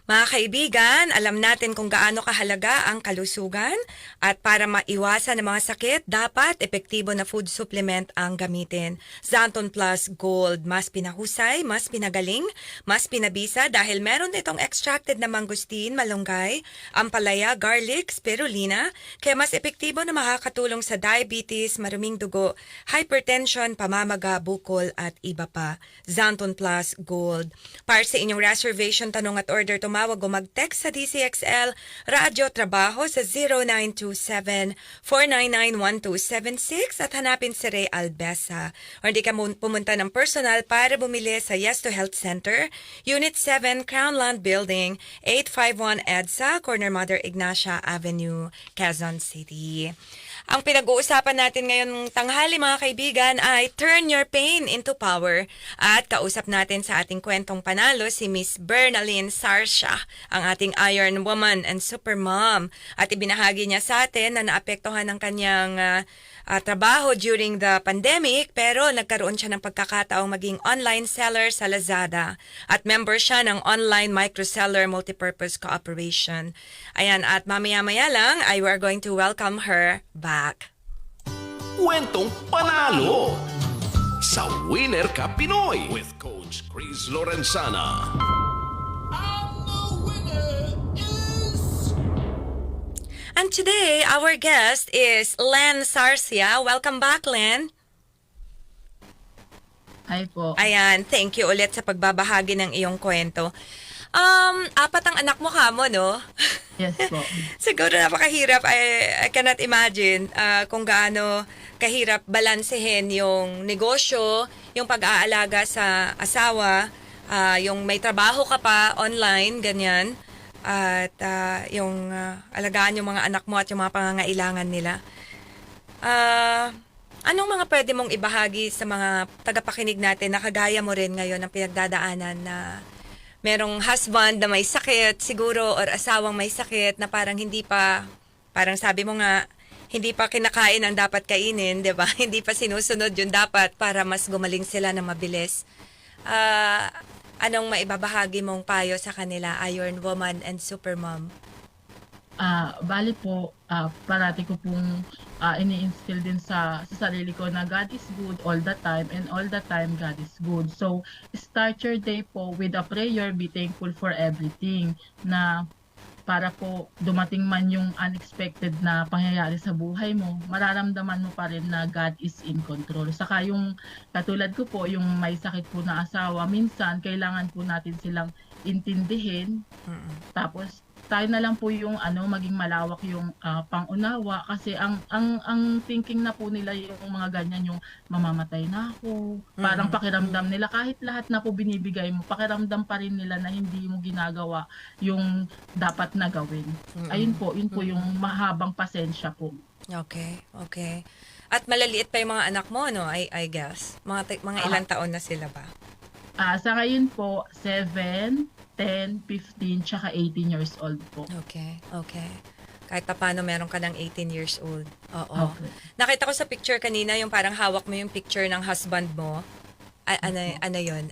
Mga kaibigan, alam natin kung gaano kahalaga ang kalusugan at para maiwasan ang mga sakit, dapat epektibo na food supplement ang gamitin. Xanthon Plus Gold, mas pinahusay, mas pinagaling, mas pinabisa dahil meron itong extracted na mangustin, malunggay, ampalaya, garlic, spirulina, kaya mas epektibo na makakatulong sa diabetes, maruming dugo, hypertension, pamamaga, bukol at iba pa. Xanthon Plus Gold. Para sa inyong reservation, tanong at order, tumawag o mag-text sa DCXL Radyo Trabaho sa 0927-499-1276 at hanapin si Ray Albesa. O hindi ka pumunta ng personal para bumili sa Yes to Health Center, Unit 7, Crownland Building, 851 EDSA, Corner Mother Ignacia Avenue, Quezon City. Ang pinag-uusapan natin ngayong tanghali, mga kaibigan, ay Turn Your Pain into Power. At kausap natin sa ating kwentong panalo si Miss Bernaline Sarsha, ang ating Iron Woman and Super Mom. At ibinahagi niya sa atin na naapektuhan ng kanyang trabaho during the pandemic, pero nagkaroon siya ng pagkakataong maging online seller sa Lazada. At member siya ng Online Microseller Multipurpose Cooperation. Ayan, at mamaya-maya lang, we are going to welcome her back. Kwentong Panalo sa Winner Ka Pinoy with Coach Chris Lorenzana. And today, our guest is Len Sarsia. Welcome back, Len. Hi po. Ayan, thank you ulit sa pagbabahagi ng iyong kwento. 4 ang anak mo kamo, no? Yes po. Siguro napakahirap. I cannot imagine kung gaano kahirap balansehin yung negosyo, yung pag-aalaga sa asawa, yung may trabaho ka pa online, ganyan, at yung alagaan yung mga anak mo at yung mga pangangailangan nila. Anong mga pwede mong ibahagi sa mga tagapakinig natin na kagaya mo rin ngayon ang pinagdadaanan na merong husband na may sakit siguro or asawang may sakit na parang hindi pa, parang sabi mo nga, hindi pa kinakain ang dapat kainin, di ba? Hindi pa sinusunod yung dapat para mas gumaling sila na mabilis. Anong maibabahagi mong payo sa kanila, Iron Woman and Supermom? Bali po, parati ko pong ini-instill din sa sarili ko na God is good all the time and all the time God is good. So, start your day po with a prayer, be thankful for everything na para po dumating man yung unexpected na pangyayari sa buhay mo, mararamdaman mo pa rin na God is in control. Saka yung katulad ko po, yung may sakit po na asawa, minsan kailangan po natin silang intindihin. Tapos tayo na lang po yung maging malawak yung pangunawa kasi ang thinking na po nila yung mga ganyan, yung mamamatay na ako. Parang pakiramdam nila kahit lahat na po binibigay mo, pakiramdam pa rin nila na hindi mo ginagawa yung dapat na gawin. Ayun po, yun po yung mahabang pasensya po. Okay. At malaliit pa yung mga anak mo, no? I guess. Mga ilang taon na sila ba? Sa ngayon po, 7, 10, 15, tsaka 18 years old po. Okay. Kahit pa paano meron ka ng 18 years old. Oo. Okay. Nakita ko sa picture kanina, yung parang hawak mo yung picture ng husband mo. Ano yun?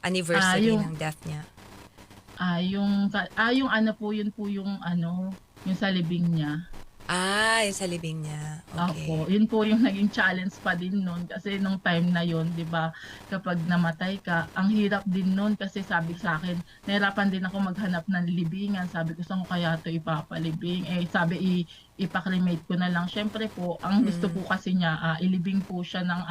Anniversary ng death niya. Yung ano po, yun po yung yung sa libing niya. Yung sa libing niya. Okay. Opo, yun po yung naging challenge pa din noon kasi nung time na yun, 'di ba, kapag namatay ka, ang hirap din noon kasi sabi sa akin, nahirapan din ako maghanap ng libingan. Sabi ko, saan ko kaya 'to ipapalibing? Sabi ipa-cremate ko na lang. Syempre po, ang gusto po kasi niya, ilibing po siya ng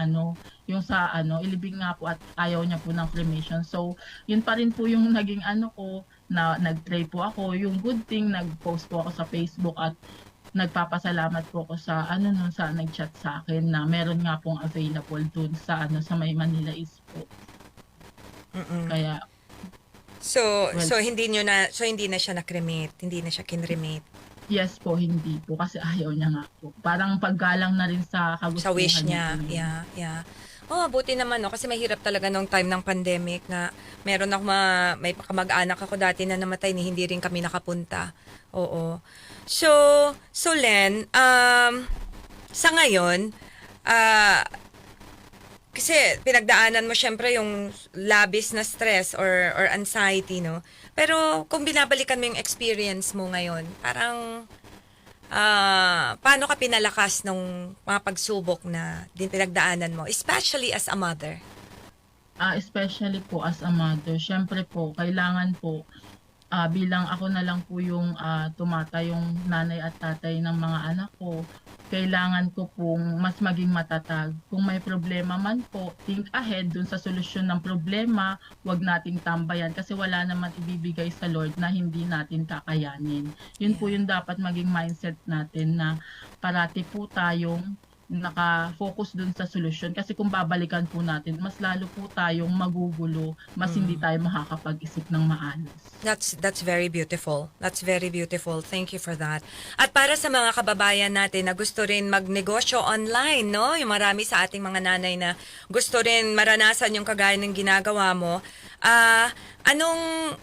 yung sa ilibing nga po at ayaw niya po ng cremation. So, yun pa rin po yung naging ko na nag-pray po ako. Yung good thing, nag-post po ako sa Facebook at nagpapasalamat po ako sa sa nag-chat sa akin na meron nga pong available dun sa sa May Manila East po. Kaya So hindi na siya na-cremate, hindi na siya kinremate. yes po, hindi po kasi ayaw niya nga po. Parang paggalang na rin sa kagustuhan Sa wish niya. po. Yeah. Buti naman kasi mahirap talaga nung time ng pandemic na meron ako may kamag-anak ako dati na namatay ni hindi rin kami nakapunta. Oo. So Len, sa ngayon, kasi pinagdaanan mo syempre yung labis na stress or anxiety, no? Pero kung binabalikan mo yung experience mo ngayon, parang paano ka pinalakas nung mga pagsubok na din pinagdaanan mo, especially as a mother? Especially po as a mother, syempre po, kailangan po bilang ako na lang po yung tumatayong nanay at tatay ng mga anak ko, kailangan ko pong mas maging matatag. Kung may problema man po, think ahead dun sa solusyon ng problema, wag nating tambayan kasi wala naman ibibigay sa Lord na hindi natin kakayanin. Yun po yung dapat maging mindset natin na parati po tayong naka-focus dun sa solusyon kasi kung babalikan po natin, mas lalo po tayong magugulo, mas hindi tayo makakapag-isip ng maayos. That's very beautiful. That's very beautiful. Thank you for that. At para sa mga kababayan natin na gusto rin magnegosyo online, no? Yung marami sa ating mga nanay na gusto rin maranasan yung kagaya ng ginagawa mo.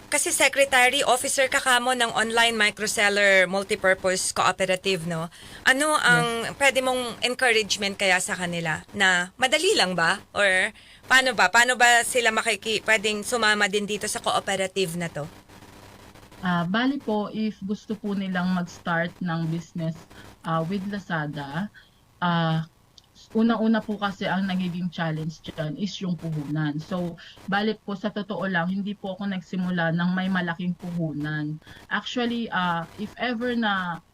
Kasi secretary, officer ka kamo ng online microseller multipurpose cooperative, no? Ano ang pwede mong encouragement kaya sa kanila na madali lang ba? Or paano ba sila pwedeng sumama din dito sa cooperative na to? Bali po, if gusto po nilang mag-start ng business with Lazada, unang-una po kasi ang nagiging challenge dyan is yung puhunan. So, bali po sa totoo lang, hindi po ako nagsimula ng may malaking puhunan. Actually, if ever na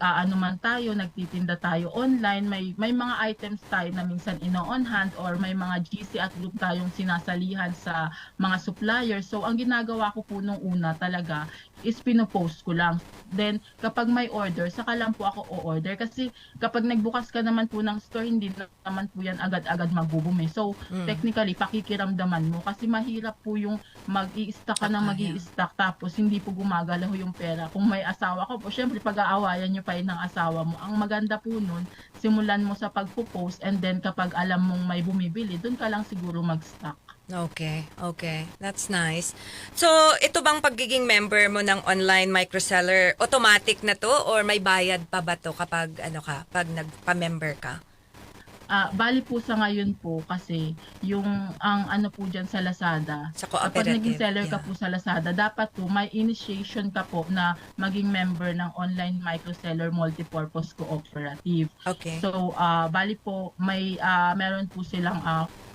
ano man tayo, nagtitinda tayo online, may mga items tayo na minsan ino-on hand or may mga GC at group tayong sinasalihan sa mga suppliers. So ang ginagawa ko po nung una talaga is pinopost ko lang. Then kapag may order, saka lang po ako o-order kasi kapag nagbukas ka naman po ng store, hindi naman po yan agad-agad magbubumi. So technically pakikiramdaman mo kasi mahirap po yung mag-i-stock ka na mag-i-stock tapos hindi po gumagalaw yung pera. Kung may asawa ko po, syempre pag-aawayan nyo pa yun ng asawa mo. Ang maganda po nun, simulan mo sa pagpo-post and then kapag alam mong may bumibili, dun ka lang siguro mag-stock. Okay, okay. That's nice. So, ito bang pagiging member mo ng online microseller, automatic na to or may bayad pa ba to kapag pag nagpa-member ka? Bali po sa ngayon po kasi yung ang ano po dyan sa Lazada, Sa kapag cooperative, naging seller ka yeah. po sa Lazada, dapat po may initiation ka po na maging member ng online microseller multipurpose cooperative. Okay. So, bali po meron po silang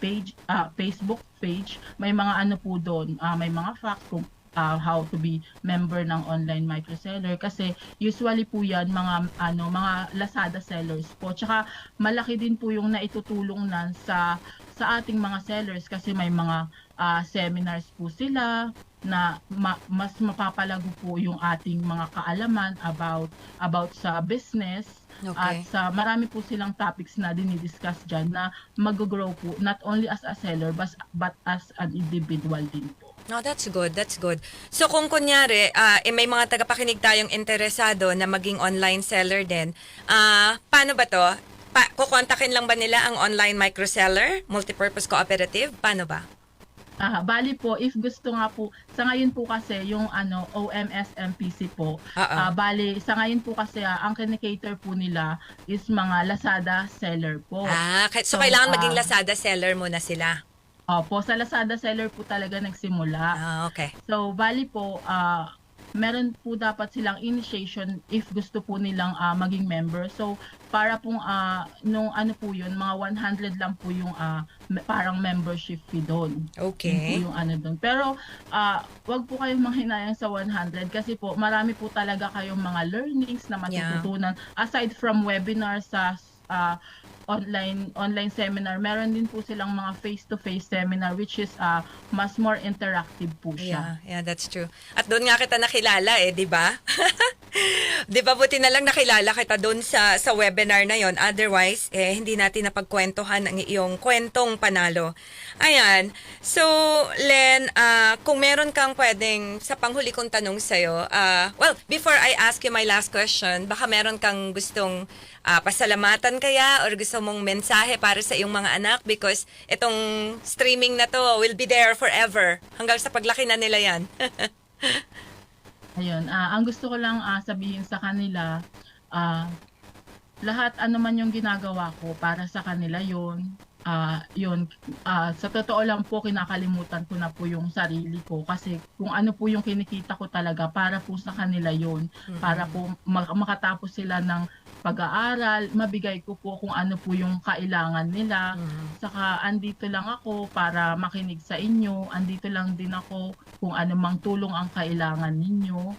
page, Facebook page, may mga ano po doon, may mga facts kung how to be member ng online microseller kasi usually po yan mga Lazada sellers po. Tsaka malaki din po yung naitutulong sa ating mga sellers kasi may mga seminars po sila na mas mapapalago po yung ating mga kaalaman about sa business. Okay. At sa marami po silang topics na dinidiscuss dyan na mag-grow po not only as a seller but as an individual din po. No, that's good. That's good. So kung kunyari, may mga tagapakinig tayong interesado na maging online seller din, paano ba to? Kukontakin lang ba nila ang online microseller, multipurpose cooperative? Paano ba? Bali po, if gusto nga po, sa ngayon po kasi yung OMS MPC po, bali sa ngayon po kasi ang kinikater po nila is mga Lazada seller po. So kailangan maging Lazada seller muna sila? Opo, sa Lazada seller po talaga nagsimula. Okay. So, bali po, meron po dapat silang initiation if gusto po nilang maging member. So, para pong, nung ano po yun, mga 100 lang po yung parang membership fee doon. Okay. Yun po yung ano doon. Pero, wag po kayong manghinayang sa 100 kasi po, marami po talaga kayong mga learnings na matututunan. Aside from webinar sa online seminar, meron din po silang mga face-to-face seminar which is mas more interactive po siya. Yeah, that's true. At doon nga kita nakilala di ba? Di ba buti na lang nakilala kita doon sa webinar na yon. Otherwise, hindi natin napagkwentuhan ang iyong kwentong panalo. Ayan. So, Len, kung meron kang pwedeng sa panghuli kong tanong sa'yo, well, before I ask you my last question, baka meron kang gustong pasalamatan kaya or gusto mong mensahe para sa iyong mga anak because itong streaming na to will be there forever hanggang sa paglaki na nila yan. Ayun, ang gusto ko lang sabihin sa kanila, lahat man yung ginagawa ko para sa kanila yun. Sa totoo lang po, kinakalimutan ko na po yung sarili ko kasi kung ano po yung kinikita ko talaga para po sa kanila yun. Para po makatapos sila ng pag-aaral, mabigay ko po kung ano po yung kailangan nila. Saka andito lang ako para makinig sa inyo. Andito lang din ako kung ano mang tulong ang kailangan ninyo.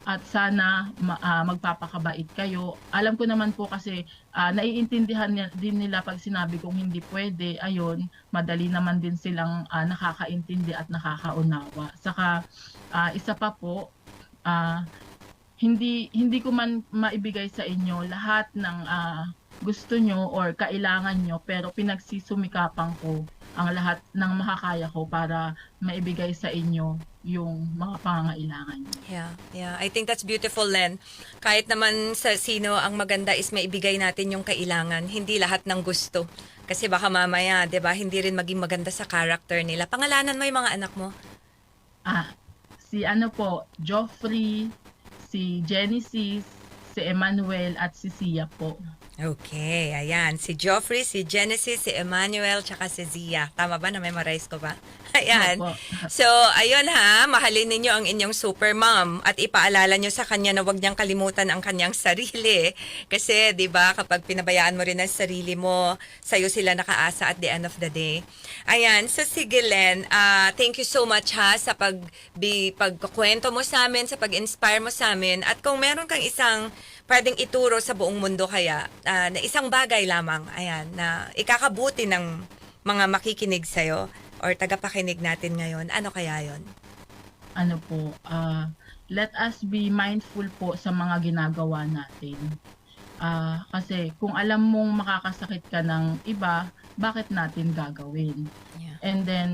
At sana magpapakabait kayo. Alam ko naman po kasi naiintindihan din nila pag sinabi kong hindi pwede. Ayun, madali naman din silang nakakaintindi at nakakaunawa. Saka isa pa po, hindi ko man maibigay sa inyo lahat ng gusto nyo or kailangan nyo, pero pinagsisumikapan ko ang lahat ng makakaya ko para maibigay sa inyo yung mga pangangailangan nyo. Yeah. I think that's beautiful, Len. Kahit naman sa sino, ang maganda is maibigay natin yung kailangan, hindi lahat ng gusto. Kasi baka mamaya, 'di ba, hindi rin maging maganda sa character nila. Pangalanan mo yung mga anak mo? Si Joffrey, si Genesis, si Emmanuel at si Sia po. Okay, ayan. Si Joffrey, si Genesis, si Emmanuel, tsaka si Zia. Tama ba? Na-memorize ko ba? Ayan. Opo. So, ayun ha, mahalin ninyo ang inyong super mom at ipaalala nyo sa kanya na huwag niyang kalimutan ang kanyang sarili. Kasi, di ba, kapag pinabayaan mo rin ang sarili mo, sa'yo sila nakaasa at the end of the day. Ayan. So, sige Len, thank you so much ha sa pagkukwento mo sa amin, sa pag-inspire mo sa amin. At kung meron kang isang pwedeng ituro sa buong mundo kaya, na isang bagay lamang, ayan, na ikakabuti ng mga makikinig sa'yo or tagapakinig natin ngayon, ano kaya yon? Ano po, let us be mindful po sa mga ginagawa natin. Kasi kung alam mong makakasakit ka ng iba, bakit natin gagawin? Yeah. And then,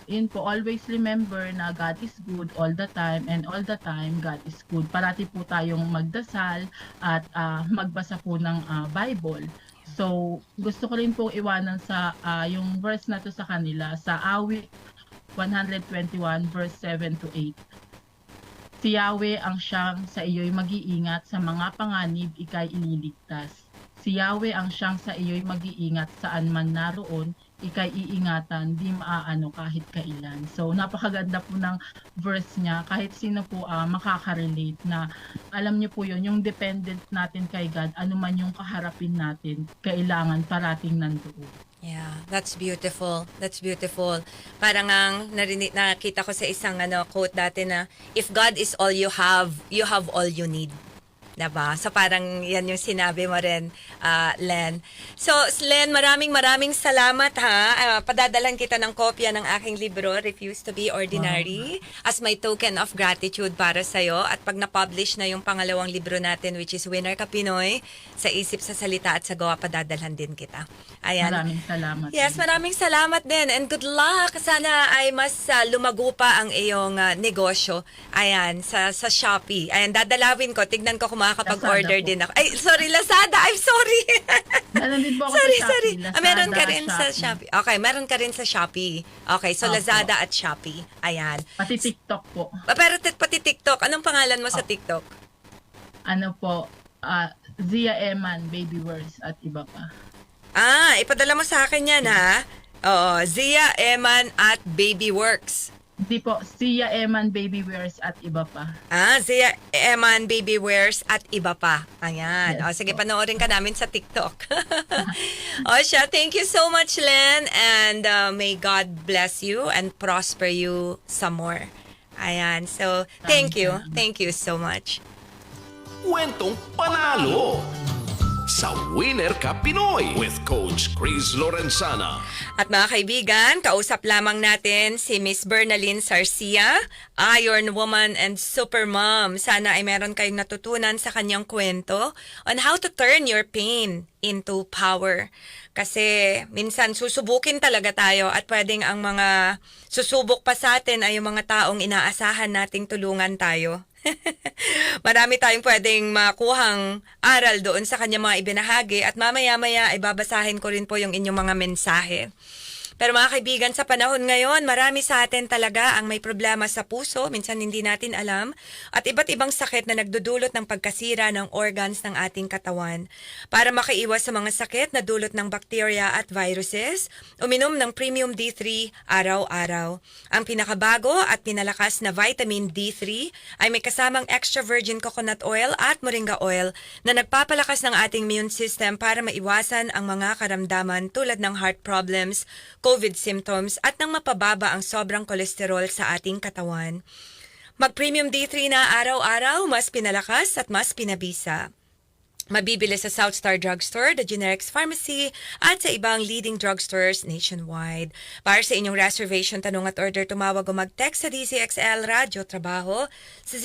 yun po, always remember na God is good all the time, and all the time, God is good. Parati po tayong magdasal at magbasa po ng Bible. So, gusto ko rin pong iwanan sa yung verse na to sa kanila, sa Awit 121 verse 7 to 8. Si Yahweh ang siyang sa iyo'y mag-iingat sa mga panganib, ika'y ililigtas. Si Yahweh ang siyang sa iyo'y mag-iingat saan man naroon, ika'y iingatan, di maaano kahit kailan. So, napakaganda po ng verse niya. Kahit sino po makaka-relate na alam niyo po yun, yung dependent natin kay God, ano man yung kaharapin natin, kailangan parating nandoon. Yeah, that's beautiful. That's beautiful. Parang ang nakita ko sa isang quote dati na, if God is all you have all you need. Diba? So parang yan yung sinabi mo rin, Len. So Len, maraming salamat ha. Padadalan kita ng kopya ng aking libro, Refuse to be Ordinary, as my token of gratitude para sa'yo. At pag na-publish na yung pangalawang libro natin, which is Winner Ka Pinoy, sa isip, sa salita at sa gawa, padadalhan din kita. Ayan. Maraming salamat. Yes, maraming salamat din. And good luck. Sana ay mas lumago pa ang iyong negosyo. Ayan, sa Shopee. Ayan, dadalawin ko. Tignan ko kung makakapag-order Lazada po. din ako. Ay, sorry, Lazada. I'm sorry. Meron din po ako sorry, sa Shopee. sorry. Lazada, Meron ka rin sa Shopee. Shopee. Okay, meron ka rin sa Shopee. Okay, so Opo. Lazada at Shopee. Ayan. Pati TikTok po. Pero pati TikTok. Anong pangalan mo sa TikTok? Ano po, Zia Eman, Baby Words at iba pa. Ipadala mo sa akin yan, ha? Oo, Zia Eman at Baby Works. Hindi po, Zia Eman, Baby Wears at iba pa. Zia Eman, Baby Wears at iba pa. Ayan. Yes, Sige, po. panoorin ka namin sa TikTok. Siya, thank you so much, Len. And may God bless you and prosper you some more. Ayan. So, thank you. Thank you so much. Kwentong Panalo sa Winner Ka Pinoy with Coach Chris Lorenzana. At mga kaibigan, kausap lamang natin si Miss Bernaline Sarcia, Iron Woman and Super Mom. Sana ay meron kayong natutunan sa kanyang kwento on how to turn your pain into power. Kasi minsan susubukin talaga tayo at pwedeng ang mga susubok pa sa atin ay yung mga taong inaasahan nating tulungan tayo. Marami tayong pwedeng makuhang aral doon sa kanya mga ibinahagi at mamaya-maya ay babasahin ko rin po yung inyong mga mensahe. Pero mga kaibigan, sa panahon ngayon, marami sa atin talaga ang may problema sa puso, minsan hindi natin alam, at iba't ibang sakit na nagdudulot ng pagkasira ng organs ng ating katawan. Para makaiwas sa mga sakit na dulot ng bacteria at viruses, uminom ng Premium D3 araw-araw. Ang pinakabago at pinalakas na vitamin D3 ay may kasamang extra virgin coconut oil at moringa oil na nagpapalakas ng ating immune system para maiwasan ang mga karamdaman tulad ng heart problems, COVID symptoms at nang mapababa ang sobrang kolesterol sa ating katawan. Mag-Premium D3 na araw-araw, mas pinalakas at mas pinabisa. Mabibili sa South Star Drugstore, The Generics Pharmacy, at sa ibang leading drugstores nationwide. Para sa inyong reservation, tanong at order, tumawag o mag-text sa DZXL Radyo Trabaho sa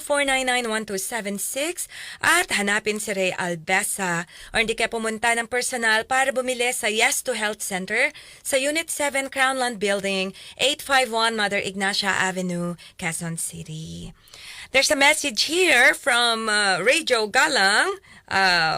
0927-499-1276 at hanapin si Ray Albesa. O hindi kayo pumunta ng personal para bumili sa Yes to Health Center sa Unit 7 Crownland Building, 851 Mother Ignacia Avenue, Quezon City. There's a message here from Radio Galang,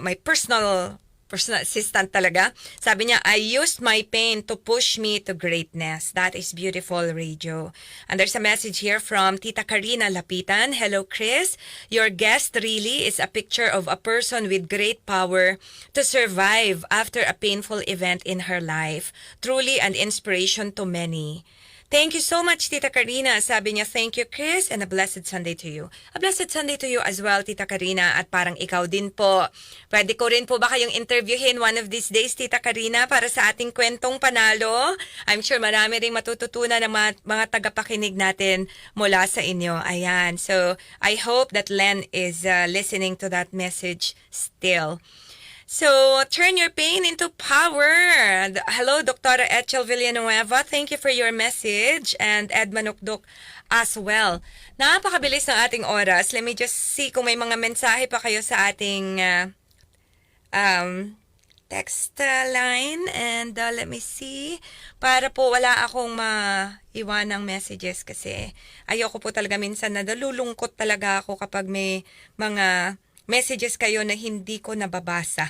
my personal personal assistant talaga. Sabi niya, I used my pain to push me to greatness. That is beautiful, Radio. And there's a message here from Tita Karina Lapitan. Hello, Chris. Your guest really is a picture of a person with great power to survive after a painful event in her life. Truly an inspiration to many. Thank you so much, Tita Karina. Sabi niya, thank you, Chris, and a blessed Sunday to you. A blessed Sunday to you as well, Tita Karina, at parang ikaw din po. Pwede ko rin po ba kayong interviewin one of these days, Tita Karina, para sa ating kwentong panalo? I'm sure marami ring matututunan ng mga tagapakinig natin mula sa inyo. Ayan. So, I hope that Len is listening to that message still. So, turn your pain into power. Hello, Dr. Echel Villanueva. Thank you for your message. And Ed Manukdok as well. Napakabilis ng ating oras. Let me just see kung may mga mensahe pa kayo sa ating text line. And let me see. Para po wala akong maiwan ng messages kasi ayoko po talaga minsan na nalulungkot talaga ako kapag may mga messages kayo na hindi ko nababasa.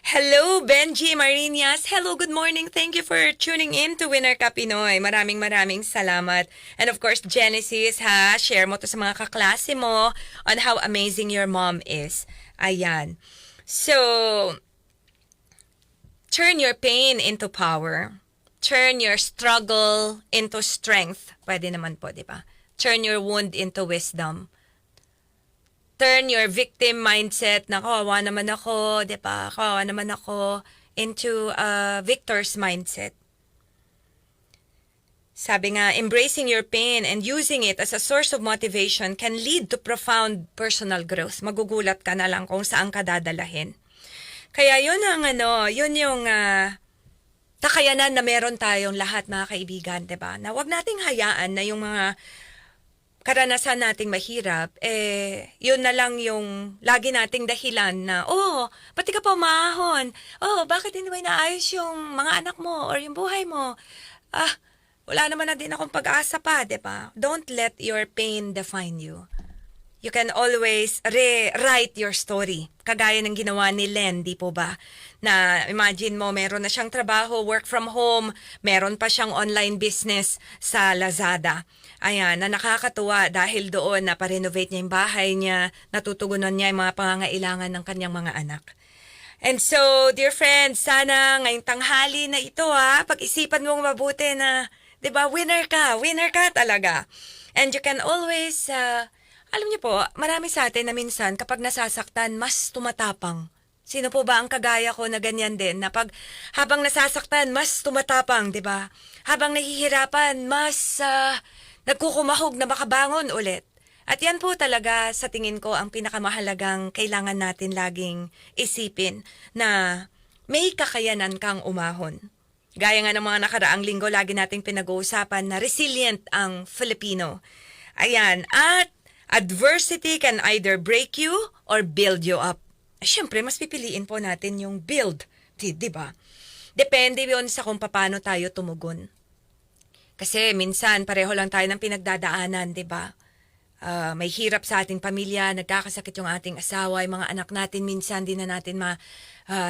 Hello, Benji Marinas. Hello, good morning. Thank you for tuning in to Winner Ka Pinoy. Maraming salamat. And of course, Genesis, share mo to sa mga kaklase mo on how amazing your mom is. Ayan. So, turn your pain into power. Turn your struggle into strength. Pwede naman po, di ba? Turn your wound into wisdom. Turn your victim mindset na kawawa naman ako, di ba? Kawawa naman ako into a victor's mindset. Sabi nga, embracing your pain and using it as a source of motivation can lead to profound personal growth. Magugulat ka na lang kung saan ka dadalahin. Kaya yun yung kakayanan na meron tayong lahat, mga kaibigan, di ba? Na wag nating hayaan na yung mga karanasan nating mahirap, yun na lang yung lagi nating dahilan na, pati ka pa umahon. Bakit hindi mo inaayos yung mga anak mo or yung buhay mo? Wala naman na din akong pag-asa pa, di ba? Don't let your pain define you. You can always rewrite your story. Kagaya ng ginawa ni Len, di po ba? Na imagine mo, meron na siyang trabaho, work from home, meron pa siyang online business sa Lazada. Ayan, na nakakatuwa dahil doon na pa-renovate niya yung bahay niya, natutugunan niya yung mga pangangailangan ng kanyang mga anak. And so, dear friends, sana ngayong tanghali na ito pag-isipan mong mabuti na, di ba, winner ka talaga. And you can always, alam niyo po, marami sa atin na minsan kapag nasasaktan, mas tumatapang. Sino po ba ang kagaya ko na ganyan din? Na habang nasasaktan, mas tumatapang, di ba? Habang nahihirapan, mas nagkukumahog na makabangon ulit. At yan po talaga sa tingin ko ang pinakamahalagang kailangan natin laging isipin na may kakayanan kang umahon. Gaya nga ng mga nakaraang linggo, lagi nating pinag-uusapan na resilient ang Filipino. Ayan, at adversity can either break you or build you up. Siyempre, mas pipiliin po natin yung build, di ba? Depende yun sa kung paano tayo tumugon. Kasi minsan, pareho lang tayo ng pinagdadaanan, di ba? May hirap sa ating pamilya, nagkakasakit yung ating asawa, yung mga anak natin, minsan di na natin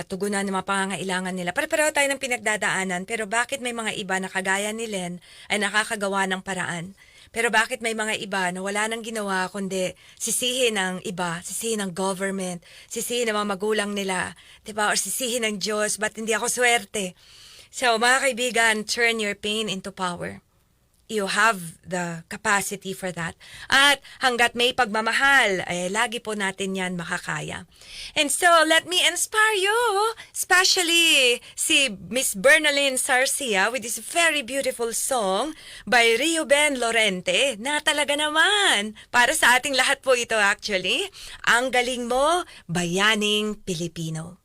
tugunan ng mga pangangailangan nila. Pareho tayo ng pinagdadaanan, pero bakit may mga iba na kagaya ni Len ay nakakagawa ng paraan? Pero bakit may mga iba na wala nang ginawa kundi sisihin ng iba, sisihin ng government, sisihin ng mga magulang nila, di ba? Or sisihin ng Diyos, ba't hindi ako swerte? So, mga kaibigan, turn your pain into power. You have the capacity for that. At hanggat may pagmamahal, lagi po natin yan makakaya. And so, let me inspire you, especially si Miss Bernalyn Sarcia with this very beautiful song by Reuben Lorente na talaga naman, para sa ating lahat po ito actually, Ang Galing Mo, Bayaning Pilipino.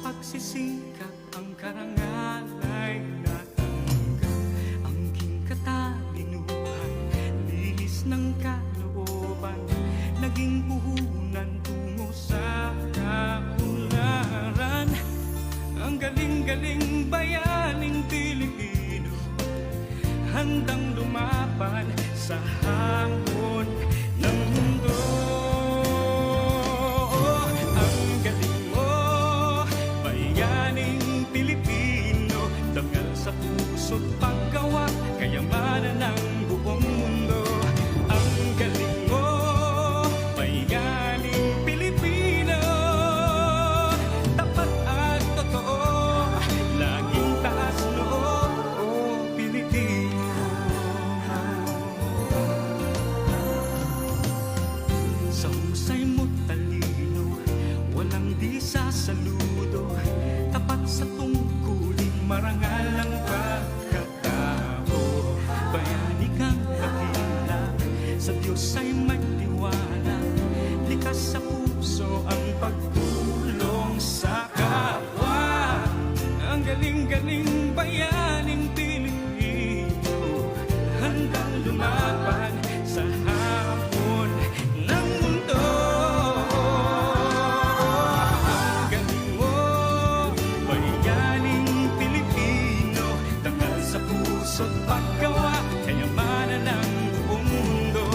Pagsisikap ang karangal ay natanggap. Ang king katalinuhan, lihis ng kalooban, naging puhunan tungo sa sasaludo, tapat sa tungkuling marangal ang pagkatao. Bayani kang dakila, sa Diyos ay may tiwala, likas sa puso ang pagtulong sa kapwa. Ang galing-galing bayaning Pilipino, handang lumaban sa hamon ng mundo. Ang galing mo, bayaning Pilipino, takal sa puso't paggawa, kayamanan ng buong mundo.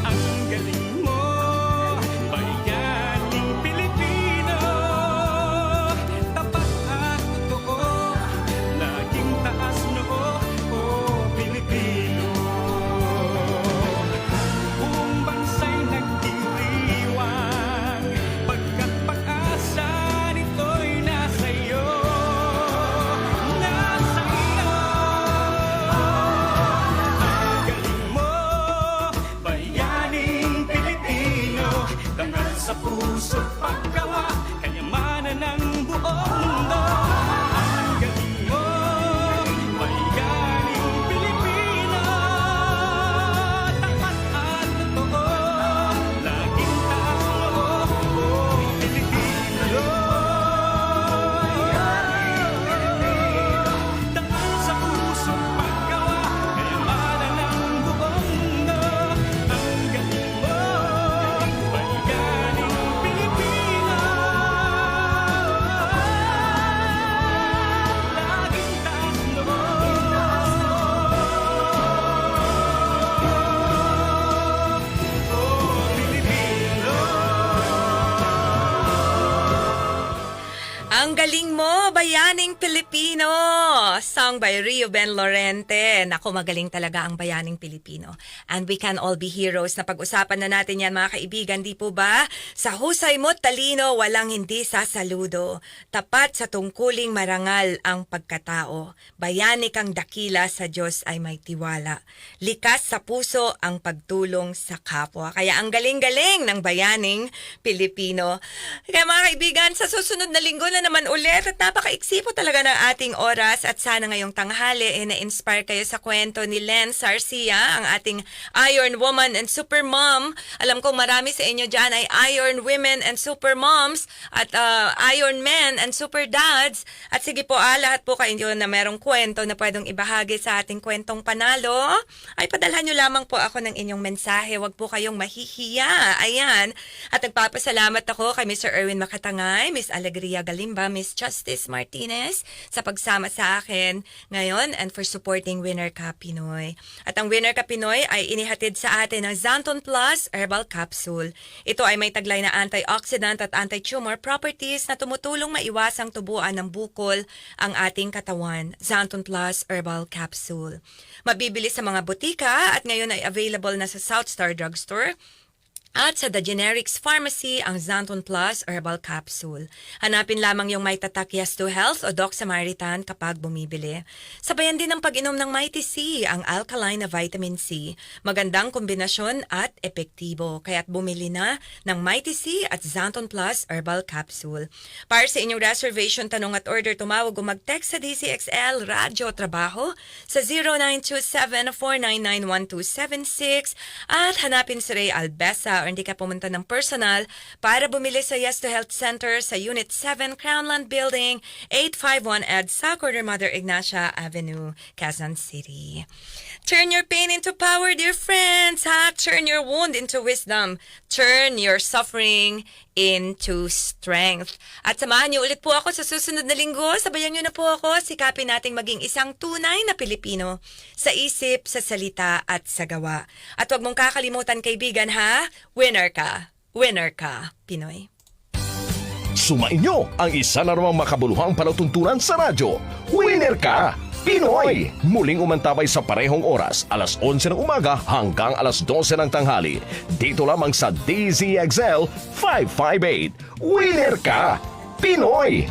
Ang galing mo, bayaning Pilipino, tapat at totoo, laging taas noo, o Pilipino. Buong bansa'y nagdiriwang, pagkat pag-asa nito'y nasa iyo, nasa iyo. Ang galing mo, bayaning Pilipino, tangal sa puso't paggawa, kayamanan ng buong mundo. Ang galing mo, bayaning Pilipino, tapat at totoo, laging taas noo, o Pilipino. Tapat sa puso't paggawa, kayamanan ng buong mundo. Ang galing mo, bayaning Pilipino, laging taas noo, o Pilipino. Ang galing mo, bayaning Pilipino. Song by Rio Ben Lorente. Naku, magaling talaga ang bayaning Pilipino. And we can all be heroes. Napag-usapan na natin yan, mga kaibigan, di po ba? Sa husay mo't talino, walang hindi sasaludo. Tapat sa tungkuling marangal ang pagkatao. Bayani kang dakila, sa Diyos ay may tiwala. Likas sa puso ang pagtulong sa kapwa. Kaya ang galing-galing ng bayaning Pilipino. Kaya mga kaibigan, sa susunod na linggo na naman ulit at napakaiksi po talaga ng ating oras at sana ngayong tanghali na-inspire kayo sa kwento ni Len Sarcia, ang ating Iron Woman and Super Mom. Alam kong marami sa inyo dyan ay Iron Women and Super Moms at Iron Men and Super Dads. At sige po, lahat po kayo na merong kwento na pwedeng ibahagi sa ating kwentong panalo, ay padalhan nyo lamang po ako ng inyong mensahe. Huwag po kayong mahihiya. Ayan. At nagpapasalamat ako kay Mr. Erwin Makatangay, Miss Alegria Galimba, Miss Justice Martinez sa pagsama sa akin ngayon and for supporting Winner Ka Pinoy. At ang Winner Ka Pinoy ay inihatid sa atin ng Zanton Plus Herbal Capsule. Ito ay may taglay na antioxidant at anti-tumor properties na tumutulong maiwasang tubuan ng bukol ang ating katawan. Zanton Plus Herbal Capsule. Mabibili sa mga butika at ngayon ay available na sa South Star Drugstore. At sa The Generics Pharmacy, ang Zanton Plus Herbal Capsule. Hanapin lamang yung may tatak Yes to Health o Doc Samaritan kapag bumibili. Sabayan din ang pag-inom ng Mighty C, ang alkaline na vitamin C. Magandang kombinasyon at epektibo. Kaya't bumili na ng Mighty C at Zanton Plus Herbal Capsule. Para sa inyong reservation, tanong at order, tumawag o mag-text sa DCXL Radyo Trabaho sa 0927-499-1276 at hanapin si Ray Albesa or hindi ka pumunta ng personal para bumili sa Yes to Health Center sa Unit 7 Crownland Building, 851 EDSA, corner Mother Ignacia Avenue, Quezon City. Turn your pain into power, dear friends, ha? Turn your wound into wisdom. Turn your suffering into strength. At samahan niyo ulit po ako sa susunod na linggo. Sabayan niyo na po ako. Sikapin nating maging isang tunay na Pilipino sa isip, sa salita, at sa gawa. At huwag mong kakalimutan, kaibigan, ha? Winner ka. Winner ka, Pinoy. Sumainyo ang isa na namang makabuluhang palatuntunan sa radyo. Winner Ka! Pinoy! Muling umantabay sa parehong oras, alas 11 ng umaga hanggang alas 12 ng tanghali. Dito lamang sa DZXL 558. Winner Ka! Pinoy!